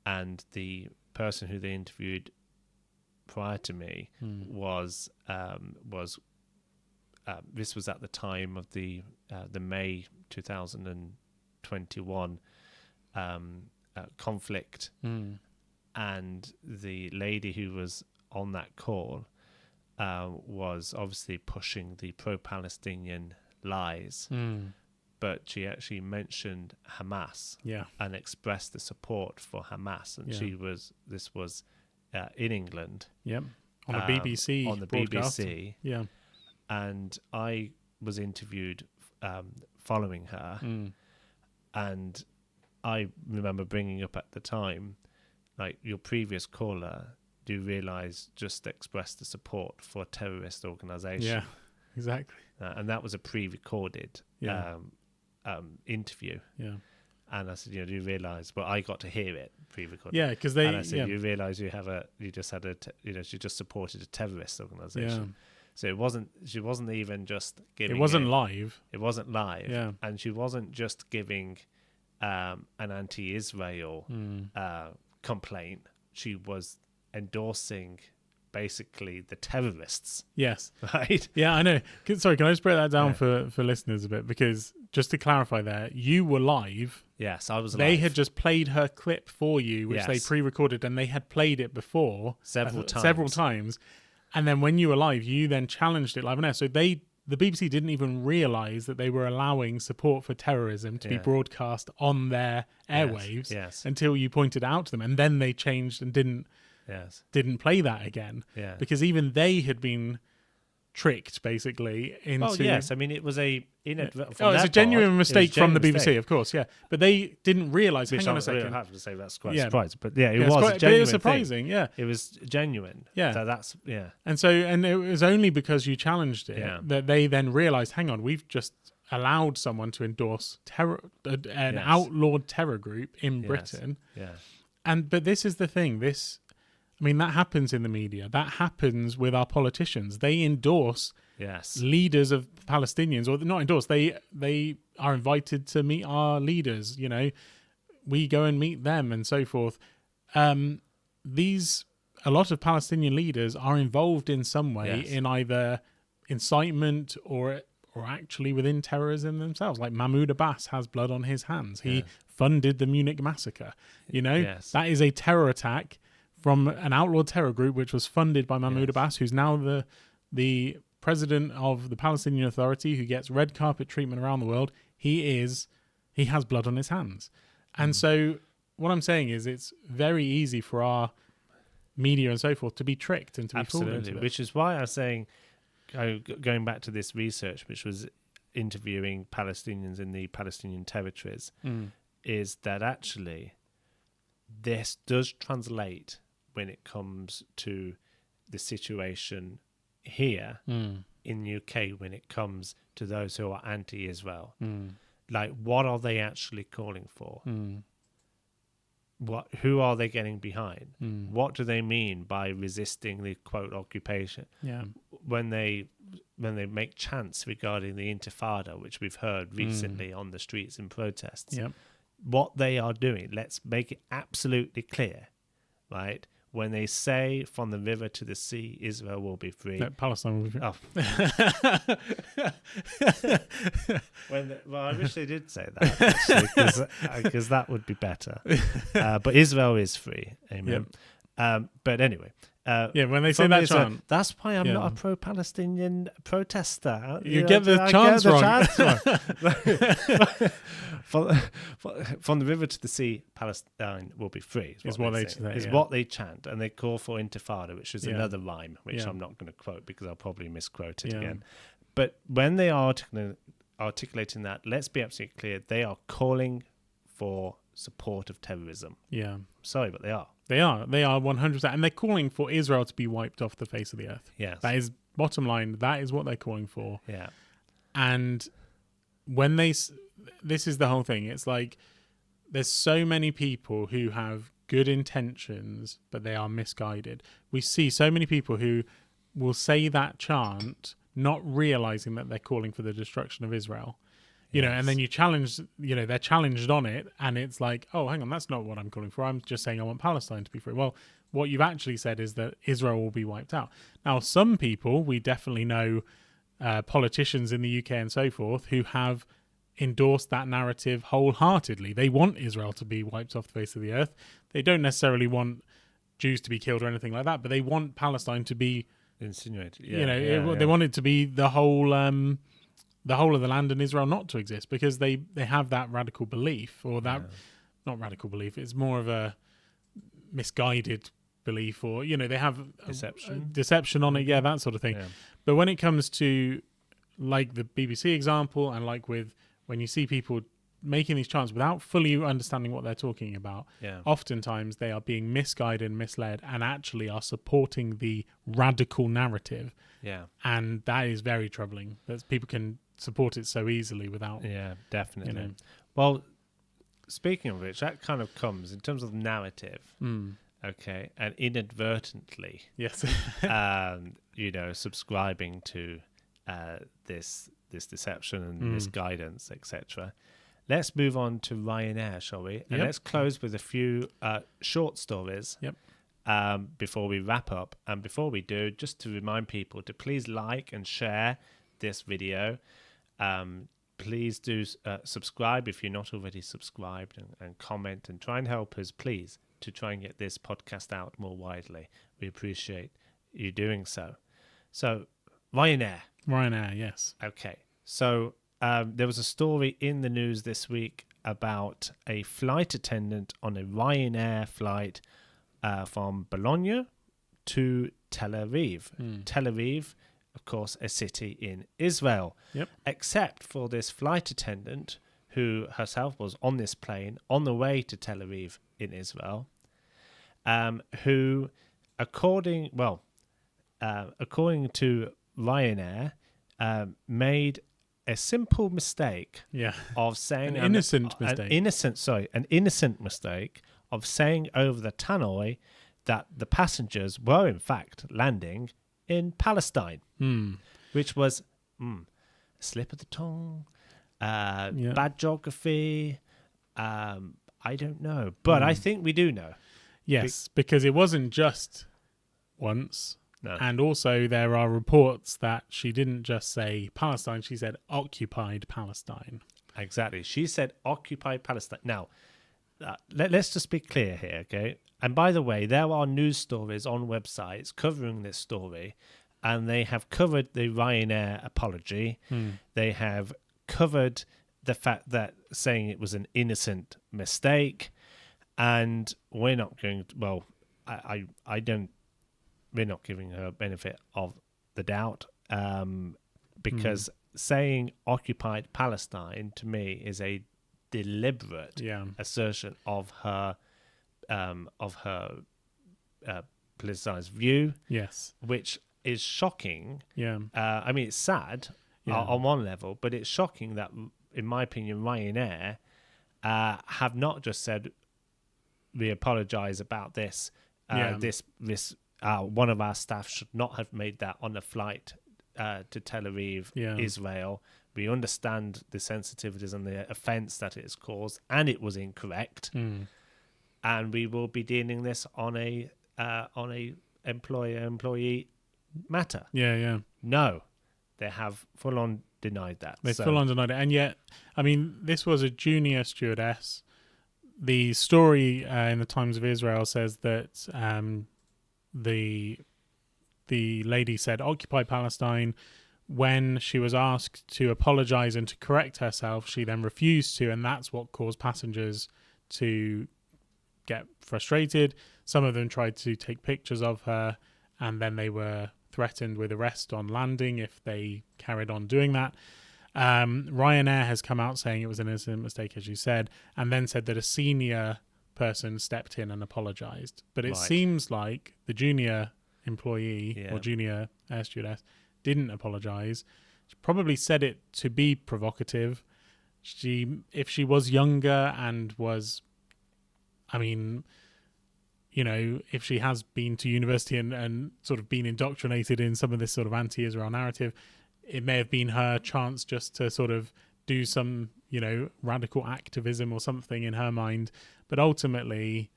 and the person who they interviewed prior to me was this was at the time of the May 2021 conflict, and the lady who was on that call was obviously pushing the pro-Palestinian lies, but she actually mentioned Hamas and expressed the support for Hamas, and this was in England,
on the BBC,
BBC, and I was interviewed following her, and I remember bringing up at the time, like, your previous caller, do you realise, just expressed the support for a terrorist organisation.
Yeah, exactly.
And that was a pre-recorded interview.
Yeah.
And I said, do you realise? But I got to hear it pre-recorded.
Yeah, because they.
And I said, you realise you just supported a terrorist organisation.
Yeah.
So she wasn't even just giving.
It wasn't live.
It wasn't live.
Yeah.
And she wasn't just giving an anti-Israel complaint. She was endorsing basically the terrorists.
Yes.
Right?
Yeah, I know. Sorry, can I just break that down for listeners a bit? Because just to clarify there, you were live.
Yes, I was live.
They had just played her clip for you, which they pre-recorded, and they had played it before. Several times. And then when you were live, you then challenged it live on air. So the BBC didn't even realise that they were allowing support for terrorism to be broadcast on their airwaves until you pointed it out to them. And then they changed and didn't play that again. Yeah. Because even they had been tricked, basically, into...
Well, yes. I mean, it was a
genuine mistake from the BBC, of course, yeah. But they didn't realise... Hang on a second.
I have to say that's quite surprising. But yeah, it was a genuine
it was surprising,
thing. It was genuine.
Yeah.
So that's... Yeah.
And it was only because you challenged it that they then realised, hang on, we've just allowed someone to endorse an outlawed terror group in Britain. Yeah. But this is the thing, that happens in the media. That happens with our politicians. They endorse leaders of Palestinians, or not endorse. They are invited to meet our leaders. We go and meet them and so forth. A lot of Palestinian leaders are involved in some way in either incitement or actually within terrorism themselves. Like Mahmoud Abbas has blood on his hands. He funded the Munich massacre. That is a terror attack from an outlawed terror group which was funded by Mahmoud Abbas, who's now the president of the Palestinian Authority, who gets red carpet treatment around the world. He has blood on his hands. And so what I'm saying is it's very easy for our media and so forth to be tricked and to be fooled into it.
Which is why I was saying, going back to this research, which was interviewing Palestinians in the Palestinian territories, is that actually this does translate when it comes to the situation here in UK, when it comes to those who are anti-Israel. Like, what are they actually calling for? Who are they getting behind? What do they mean by resisting the quote occupation? When they make chants regarding the Intifada, which we've heard recently on the streets in protests, what they are doing, let's make it absolutely clear, right? when they say from the river to the sea, Israel will be free.
No, Palestine will be free.
Oh. Well, I wish they did say that, because that would be better. But Israel is free. Amen. Yep. But anyway.
When they say that chant.
That's why I'm not a pro-Palestinian protester.
You get the chants wrong.
From the river to the sea, Palestine will be free. Is what they chant, and they call for intifada, which is another rhyme, which I'm not going to quote because I'll probably misquote it again. But when they are articulating that, let's be absolutely clear: they are calling for support of terrorism. Yeah, sorry, but they are.
They are 100%, and they're calling for Israel to be wiped off the face of the earth.
Yes,
that is bottom line. That is what they're calling for.
Yeah,
and when this is the whole thing. It's like there's so many people who have good intentions, but they are misguided. We see so many people who will say that chant, not realizing that they're calling for the destruction of Israel. You know, and then you challenge, they're challenged on it, and it's like, oh, hang on, that's not what I'm calling for. I'm just saying I want Palestine to be free. Well, what you've actually said is that Israel will be wiped out. Now, some people, we definitely know politicians in the UK and so forth, who have endorsed that narrative wholeheartedly. They want Israel to be wiped off the face of the earth. They don't necessarily want Jews to be killed or anything like that, but they want Palestine to be
insinuated.
They want it to be the whole of the land in Israel not to exist, because they have that radical belief, or that not radical belief. It's more of a misguided belief, or they have deception on it. Yeah, that sort of thing. Yeah. But when it comes to like the BBC example, and like when you see people making these chants without fully understanding what they're talking about, oftentimes they are being misguided and misled, and actually are supporting the radical narrative. Yeah, and that is very troubling. That people can support it so easily without.
Yeah, definitely. Well, speaking of which, that kind of comes in terms of narrative. Okay, and inadvertently,
yes,
subscribing to this deception and misguidance, etc. Let's move on to RyanAir, shall we? And let's close with a few short stories.
Yep.
Before we wrap up, and before we do, just to remind people to please like and share this video. Please do subscribe if you're not already subscribed, and comment, and try and help us, please, to try and get this podcast out more widely. We appreciate you doing so. So, RyanAir,
yes.
Okay, so there was a story in the news this week about a flight attendant on a RyanAir flight from Bologna to Tel Aviv. Tel Aviv, of course, a city in Israel.
Yep.
Except for this flight attendant, who herself was on this plane on the way to Tel Aviv in Israel, who, according to RyanAir, made a simple mistake of saying
an innocent
mistake of saying over the tannoy that the passengers were in fact landing in Palestine, which was a slip of the tongue, bad geography. I don't know, but I think we do know.
Yes, because it wasn't just once.
No.
And also there are reports that she didn't just say Palestine, she said occupied Palestine.
Exactly. She said occupied Palestine. Now, let's just be clear here, okay? And by the way, there are news stories on websites covering this story, and they have covered the RyanAir apology. They have covered the fact that saying it was an innocent mistake, and we're not going to, well, I don't, we're not giving her benefit of the doubt, because saying occupied Palestine to me is a deliberate assertion of her politicized view.
Yes,
which is shocking.
Yeah,
I mean, it's sad on one level, but it's shocking that, in my opinion, RyanAir have not just said we apologize about this. This one of our staff should not have made that on a flight to Tel Aviv, Israel. We understand the sensitivities and the offence that it has caused, and it was incorrect. And we will be dealing this on a on a employer-employee matter.
Yeah.
No, they have full-on denied that.
They full-on denied it. And yet, I mean, this was a junior stewardess. The story in the Times of Israel says that the lady said Occupy Palestine. When she was asked to apologize and to correct herself, she then refused to, and that's what caused passengers to get frustrated. Some of them tried to take pictures of her, and then they were threatened with arrest on landing if they carried on doing that. RyanAir has come out saying it was an innocent mistake, as you said, and then said that a senior person stepped in and apologized. But it seems like the junior employee or junior air stewardess didn't apologize. She probably said it to be provocative. If she was younger and was, I mean, you know, if she has been to university and sort of been indoctrinated in some of this sort of anti-Israel narrative, it may have been her chance just to sort of do some, you know, radical activism or something in her mind. But ultimately,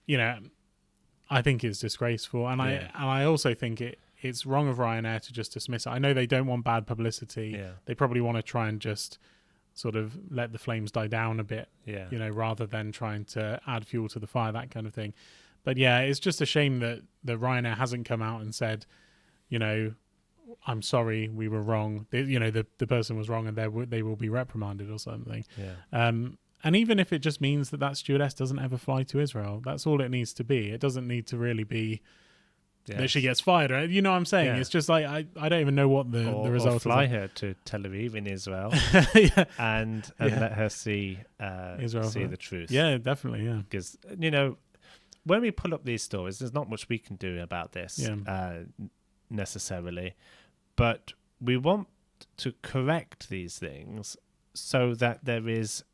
you know, I think it's disgraceful. And I also think it's wrong of RyanAir to just dismiss it. I know they don't want bad publicity. Yeah. They probably want to try and just sort of let the flames die down a bit, you know, rather than trying to add fuel to the fire, that kind of thing. But yeah, it's just a shame that RyanAir hasn't come out and said, you know, I'm sorry, we were wrong. The person was wrong and they will be reprimanded or something. Yeah. And even if it just means that stewardess doesn't ever fly to Israel, that's all it needs to be. It doesn't need to really be that she gets fired. Right? You know what I'm saying? Yeah. It's just like I don't even know what the result is.
Or fly her to Tel Aviv in Israel and let her see Israel, see the truth.
Yeah, definitely. Yeah,
because you know, when we pull up these stories, there's not much we can do about this necessarily, but we want to correct these things so that there is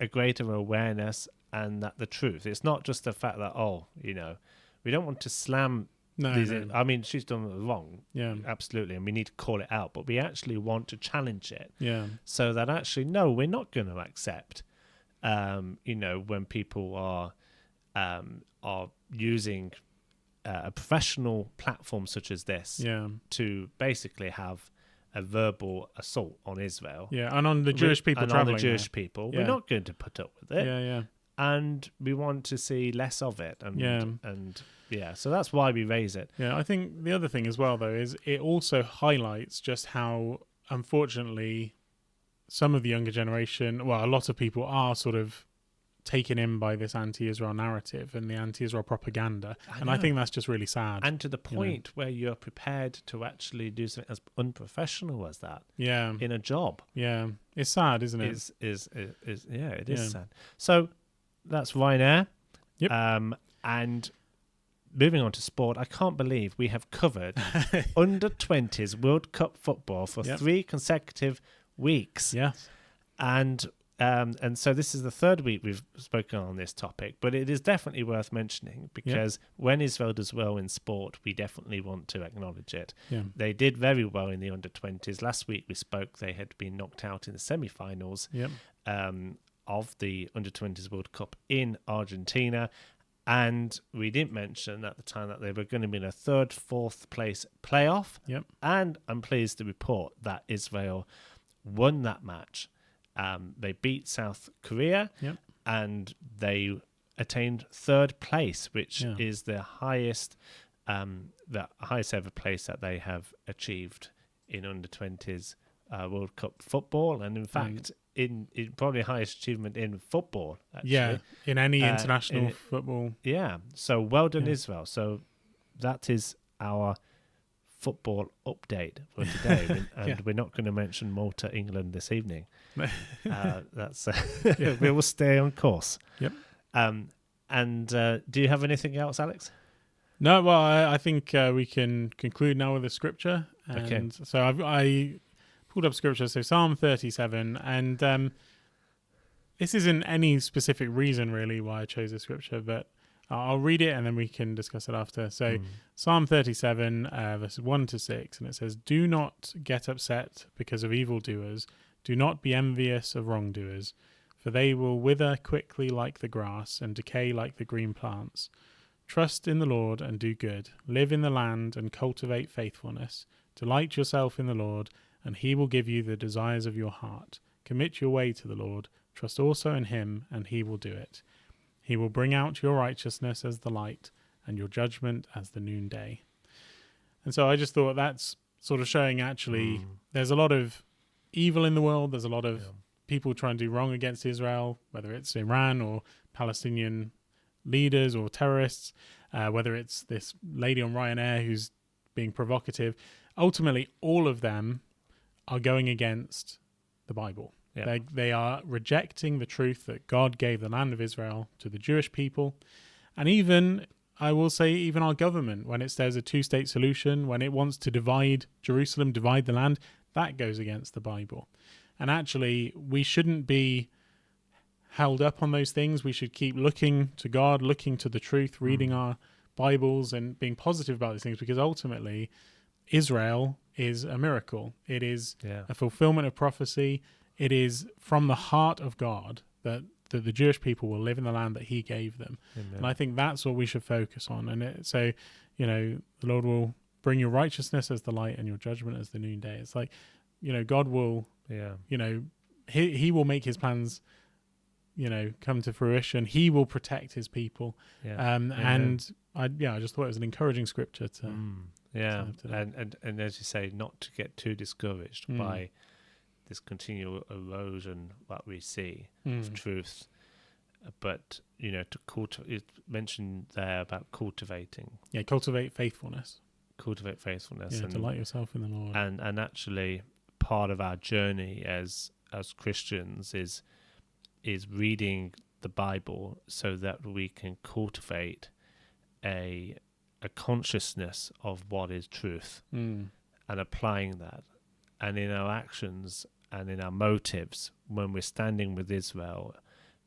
a greater awareness and that the truth. It's not just the fact that we don't want to slam. No. I mean, she's done wrong. Yeah, absolutely, and we need to call it out. But we actually want to challenge it. Yeah, so that actually, no, we're not going to accept. When people are using a professional platform such as this, to basically have a verbal assault on Israel.
Yeah, and on the Jewish people traveling.
On the Jewish people, we're not going to put up with it. Yeah. And we want to see less of it. So that's why we raise it.
Yeah, I think the other thing as well, though, is it also highlights just how, unfortunately, some of the younger generation, well, a lot of people are sort of taken in by this anti-Israel narrative and the anti-Israel propaganda. And I think that's just really sad.
And to the point where you're prepared to actually do something as unprofessional as that in a job.
Yeah, it's sad, isn't it?
It is sad. So that's RyanAir. Yep. And moving on to sport, I can't believe we have covered under-20s World Cup football for 3 consecutive weeks.
Yes.
And so this is the third week we've spoken on this topic, but it is definitely worth mentioning because when Israel does well in sport, we definitely want to acknowledge it. Yeah. They did very well in the under-20s. Last week we spoke, they had been knocked out in the semi-finals of the under-20s World Cup in Argentina. And we didn't mention at the time that they were going to be in a 3rd, 4th place playoff. Yep. And I'm pleased to report that Israel won that match. They beat South Korea and they attained 3rd place, which is the highest ever place that they have achieved in under-20s World Cup football. And in fact, in probably the highest achievement in football, actually.
Yeah, in any international football.
Yeah, so well done, Israel. So that is our football update for today. And we're not going to mention Malta, England this evening. That's we will stay on course. Yep. And do you have anything else, Alex?
No, well, I think we can conclude now with a scripture. And so I pulled up scripture, so Psalm 37, and this isn't any specific reason really why I chose this scripture, but I'll read it and then we can discuss it after. So Psalm 37, verses 1 to 6, and it says, "Do not get upset because of evildoers. Do not be envious of wrongdoers, for they will wither quickly like the grass and decay like the green plants. Trust in the Lord and do good. Live in the land and cultivate faithfulness. Delight yourself in the Lord, and he will give you the desires of your heart. Commit your way to the Lord. Trust also in him, and he will do it. He will bring out your righteousness as the light, and your judgment as the noonday. And so I just thought that's sort of showing actually there's a lot of evil in the world. There's a lot of people trying to do wrong against Israel, whether it's Iran or Palestinian leaders or terrorists, whether it's this lady on RyanAir who's being provocative. Ultimately, all of them are going against the Bible. Yeah. They are rejecting the truth that God gave the land of Israel to the Jewish people. And even, I will say, even our government, when it says a two-state solution, when it wants to divide Jerusalem, divide the land, that goes against the Bible. And actually, we shouldn't be held up on those things. We should keep looking to God, looking to the truth, reading our Bibles and being positive about these things, because ultimately Israel is a miracle. It is a fulfillment of prophecy. It is from the heart of God that the Jewish people will live in the land that he gave them. Amen. And I think that's what we should focus on. And so, the Lord will bring your righteousness as the light and your judgment as the noonday. It's like, God will, he will make his plans, come to fruition. He will protect his people. And I just thought it was an encouraging scripture to and
as you say, not to get too discouraged by this continual erosion that we see of truth, but to cultivate. It mentioned there about cultivating.
Cultivate faithfulness.
And
delight yourself in the Lord.
And actually, part of our journey as Christians is reading the Bible so that we can cultivate a consciousness of what is truth and applying that. And in our actions and in our motives, when we're standing with Israel,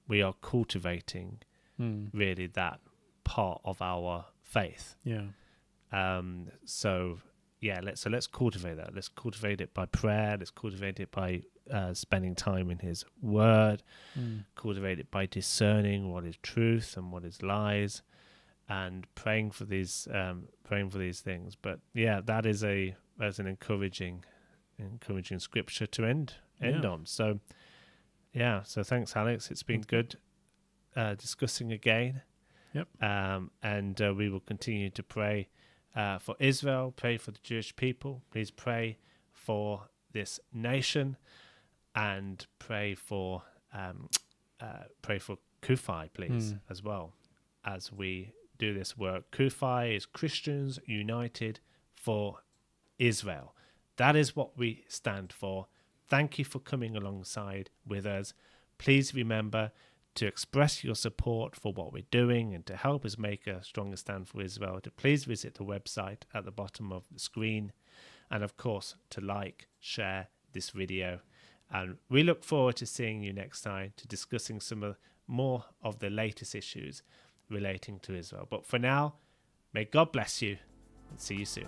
we are cultivating really that part of our faith. Let's cultivate that. Let's cultivate it by prayer. Let's cultivate it by spending time in his word. Cultivate it by discerning what is truth and what is lies, and praying for these things. But that's an encouraging scripture to end on. So thanks, Alex. It's been good discussing again. And we will continue to pray for Israel, pray for the Jewish people. Please pray for this nation, and pray for CUFI, please, as well, as we do this work. CUFI is Christians United for Israel. That is what we stand for. Thank you for coming alongside with us. Please remember to express your support for what we're doing and to help us make a stronger stand for Israel, to please visit the website at the bottom of the screen, and of course to like, share this video. And we look forward to seeing you next time, to discussing more of the latest issues relating to Israel. But for now, may God bless you, and see you soon.